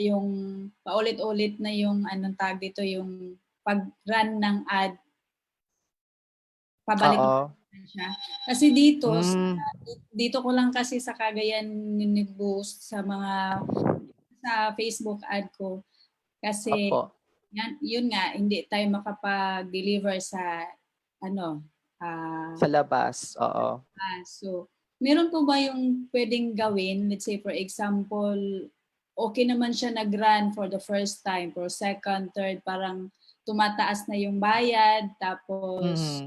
yung anong tag dito yung pag-run ng ad pabalik Oo. siya. Kasi dito Mm. dito ko lang kasi sa Cagayan nini-boost sa Facebook ad ko kasi Opo. yun nga hindi tayo makapag-deliver sa Sa labas. Oo. so meron po ba yung pwedeng gawin? Let's say for example, okay naman siya nag-run for the first time, for second, third, parang tumataas na yung bayad, tapos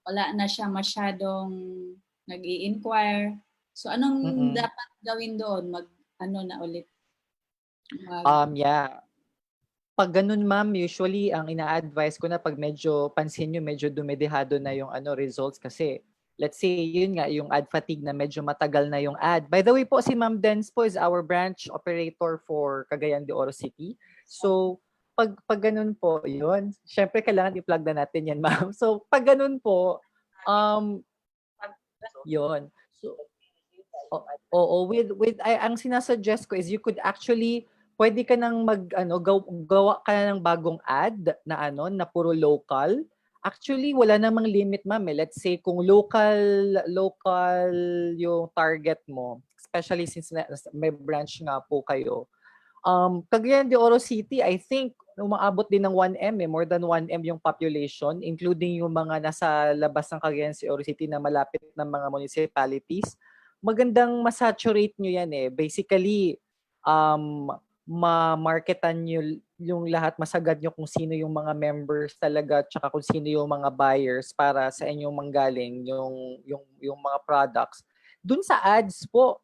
wala na siya masyadong nag-i-inquire. So anong dapat gawin doon? Na ulit? Yeah. pag ganun ma'am, usually ang ina-advise ko na pag medyo pansin nyo, medyo dumedehado na yung results kasi let's say yun nga yung ad fatigue na medyo matagal na yung ad. By the way po si Ma'am Dens po is our branch operator for Cagayan de Oro City. So pag ganun po, yun. Syempre kailangan i-plug na natin yan ma'am. So pag ganun po, yun. So oo, ang sinasuggest ko is you could actually pwede ka nang gawa ka na ng bagong ad na na puro local. Actually, wala namang limit, ma'am. Let's say kung local yung target mo, especially since may branch nga po kayo. Cagayan de Oro City, I think umaabot din ng 1M, more than 1M yung population, including yung mga nasa labas ng Cagayan de Oro City na malapit ng mga municipalities. Magandang masaturate nyo yan eh. Basically, ma-marketan nyo yung lahat, masagad nyo kung sino yung mga members talaga, tsaka kung sino yung mga buyers para sa inyong manggaling yung mga products. Dun sa ads po,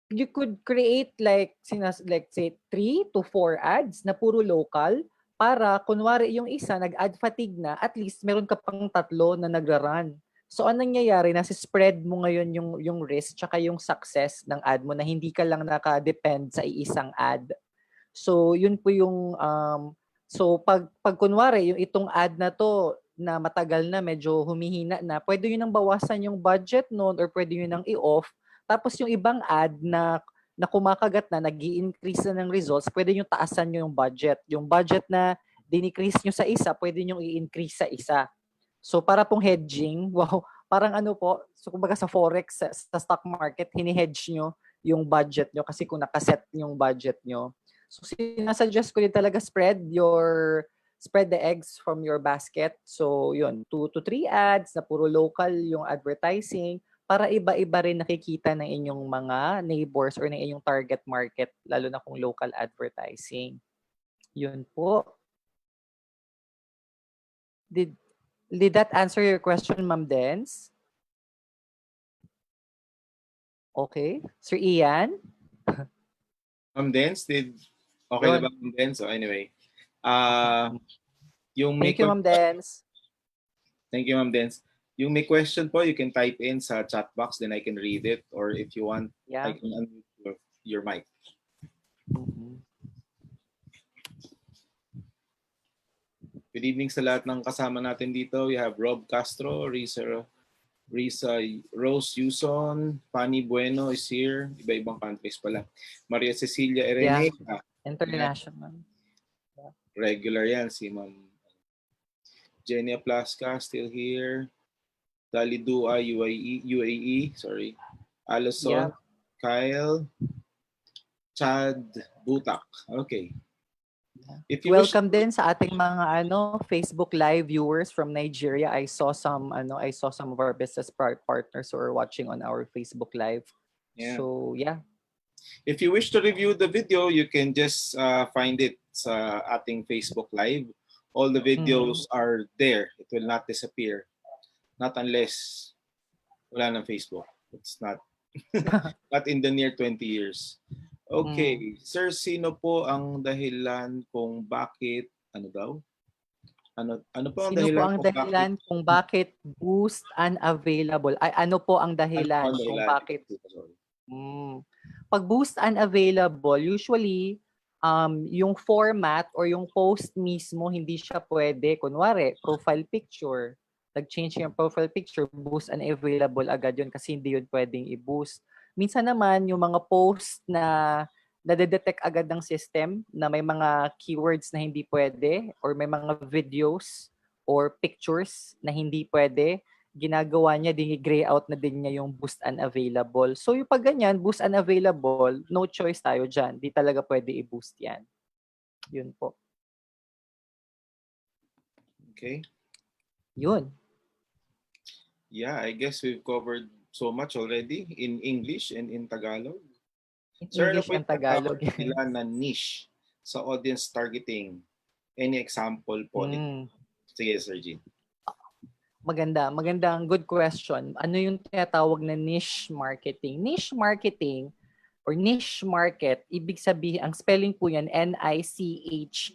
you could create like say 3 to 4 ads na puro local para kunwari yung isa nag-ad fatigue na, at least meron ka pang 3 na nagra-run. So anong nangyayari, nasi-spread mo ngayon yung risk tsaka yung success ng ad mo na hindi ka lang naka-depend sa iisang ad. So yun po yung so pag kunwari yung itong ad na to na matagal na, medyo humihina na, pwede yun nang bawasan yung budget noon or pwede yun nang i-off. Tapos yung ibang ad na kumakagat na, nag-i-increase na ng results, pwede nyo taasan nyo yung budget. Yung budget na dinicrease nyo sa isa, pwede nyo i-increase sa isa. So para pong hedging, wow, parang po, so kumbaga sa forex, sa stock market, hini-hedge nyo yung budget nyo kasi kung nakaset yung budget nyo. So sinasuggest ko din talaga spread the eggs from your basket. So yun, 2 to 3 ads na puro local yung advertising para iba-iba rin nakikita ng inyong mga neighbors or ng inyong target market, lalo na kung local advertising. Yun po. Did that answer your question, Ma'am Dens? Okay. Sir Ian? Ma'am Dens, okay na ba Ma'am Dens? So anyway, yung may Thank you, Ma'am Dens. Thank you, Ma'am Dens. Yung may question po, you can type in sa chat box, then I can read it. Or if you want, I can unmute your mic. Good evening sa lahat ng kasama natin dito. We have Rob Castro, Risa Rose Yuson, Fanny Bueno is here. Iba-ibang countries pala. Maria Cecilia Erene. Yeah. International. Regular yan, si Ma'am Jenia Plaska still here. Dali Dua, UAE, sorry. Alison, Kyle, Chad Butak. Okay. If you welcome din sa ating mga Facebook Live viewers from Nigeria. I saw some of our business partners who are watching on our Facebook Live. Yeah. So, yeah. If you wish to review the video, you can just find it sa ating Facebook Live. All the videos are there. It will not disappear. Not unless wala ng Facebook. It's not not in the near 20 years. Okay, sir, sino po ang dahilan kung bakit ano po ang sino dahilan po ang dahilan kung bakit boost unavailable? Ay, ano po ang dahilan kung bakit pag boost unavailable, usually yung format or yung post mismo hindi siya pwede. Kunwari, profile picture, nag-change yung profile picture, boost unavailable agad yun kasi hindi yun pwedeng i-boost. Minsan naman, yung mga post na nade-detect agad ng system na may mga keywords na hindi pwede or may mga videos or pictures na hindi pwede, ginagawa niya, gray out na din niya yung boost unavailable. So yung pag ganyan, boost unavailable, no choice tayo dyan. Di talaga pwede i-boost yan. Yun po. Okay. Yun. Yeah, I guess we've covered so much already in English and in Tagalog. Sir, English and Tagalog. Nila na niche sa audience targeting. Any example po? Sige, Sir G. Magandang good question. Ano yung tinatawag na niche marketing? Niche marketing, or niche market, ibig sabihin, ang spelling po yan, Niche.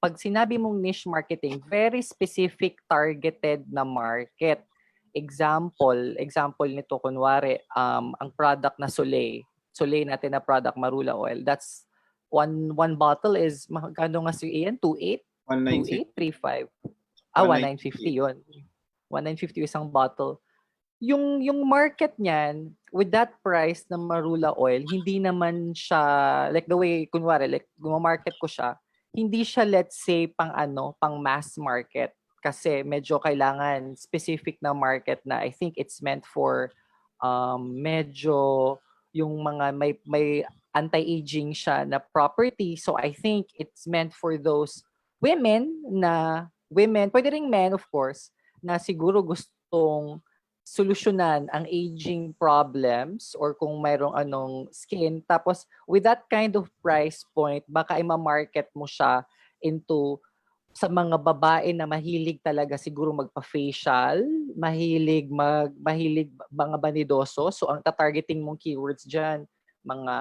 Pag sinabi mong niche marketing, very specific targeted na market. Example nito, kunwari, ang product na Soleil natin na product, Marula Oil, that's one bottle is, magkano nga si Ian? 2.8? 1950. 2.8, 3.5. 1,950 yun. 1,950 isang bottle. Yung market niyan, with that price ng Marula Oil, hindi naman siya, like the way, kunwari, like, gumamarket ko siya, hindi siya, let's say, pang mass market. Kasi medyo kailangan specific na market na I think it's meant for medyo yung mga may anti-aging siya na property. So I think it's meant for those women, pwede ring men of course, na siguro gustong solusyonan ang aging problems or kung mayroong skin. Tapos with that kind of price point, baka i-market mo siya into sa mga babae na mahilig talaga siguro magpa-facial, mahilig mga banidoso. So ang tatargeting mong keywords diyan, mga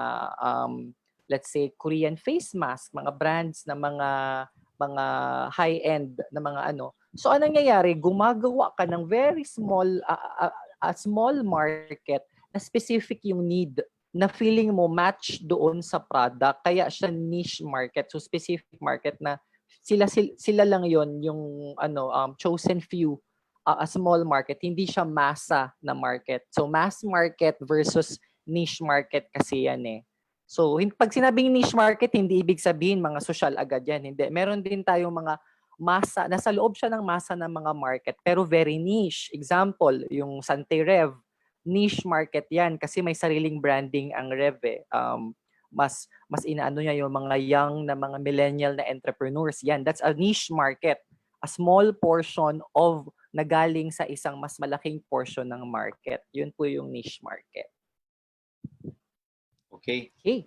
let's say Korean face mask, mga brands na mga high-end na mga So anong nangyayari? Gumagawa ka ng very small a small market na specific yung need na feeling mo match doon sa product, kaya siya niche market. So specific market na sila lang yon yung chosen few, a small market, hindi siya masa na market. So mass market versus niche market kasi yan eh. So pag sinabing niche market, hindi ibig sabihin mga social agad yan. Hindi. Meron din tayong mga masa, nasa loob siya ng masa ng mga market, pero very niche. Example, yung Sante Rev, niche market yan kasi may sariling branding ang Rev eh. Mas inaano niya yung mga young na mga millennial na entrepreneurs. Yan, that's a niche market. A small portion of nagaling sa isang mas malaking portion ng market. Yun po yung niche market. Okay. Okay.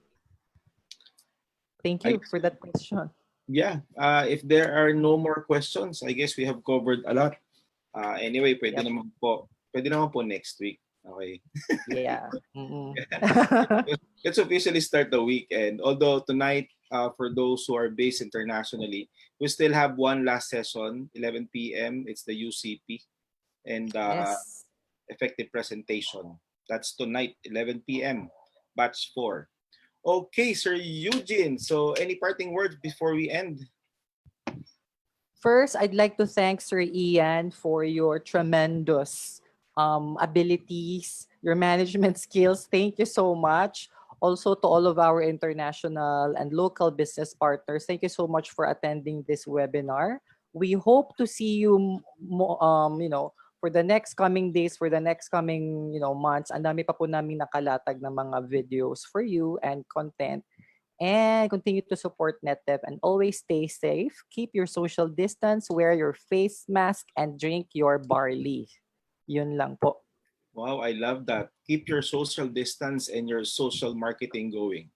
Thank you for that question. Yeah. If there are no more questions, I guess we have covered a lot. Anyway, pwede naman po next week. Okay. Yeah. Let's officially start the week. And although tonight, for those who are based internationally, we still have one last session, 11 p.m. It's the UCP and Yes. effective presentation. That's tonight, 11 p.m. Batch 4. Okay, Sir Eugene. So any parting words before we end? First, I'd like to thank Sir Ian for your tremendous abilities, your management skills. Thank you so much. Also to all of our international and local business partners, thank you so much for attending this webinar. We hope to see you, for the next coming days, for the next coming, months. Ang dami pa po namin nakalatag na mga videos for you and content. And continue to support NetDev and always stay safe. Keep your social distance, wear your face mask, and drink your barley. Yun lang po. Wow, I love that. Keep your social distance and your social marketing going.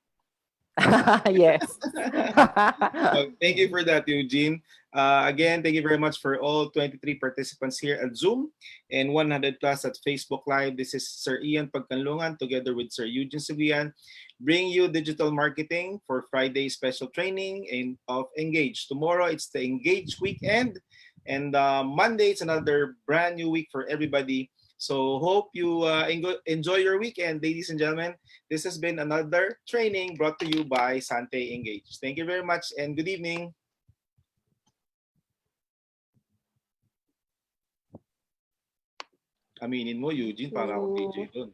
Yes. Thank you for that, Eugene. Again, thank you very much for all 23 participants here at Zoom and 100 plus at Facebook Live. This is Sir Ian Pagkanlungan together with Sir Eugene Subian, bring you digital marketing for Friday special training of Engage. Tomorrow, it's the Engage weekend. And Monday, it's another brand new week for everybody. So hope you enjoy your weekend, ladies and gentlemen. This has been another training brought to you by Sante Engage. Thank you very much and good evening. Aminin mo, Eugene, para ako DJ dun.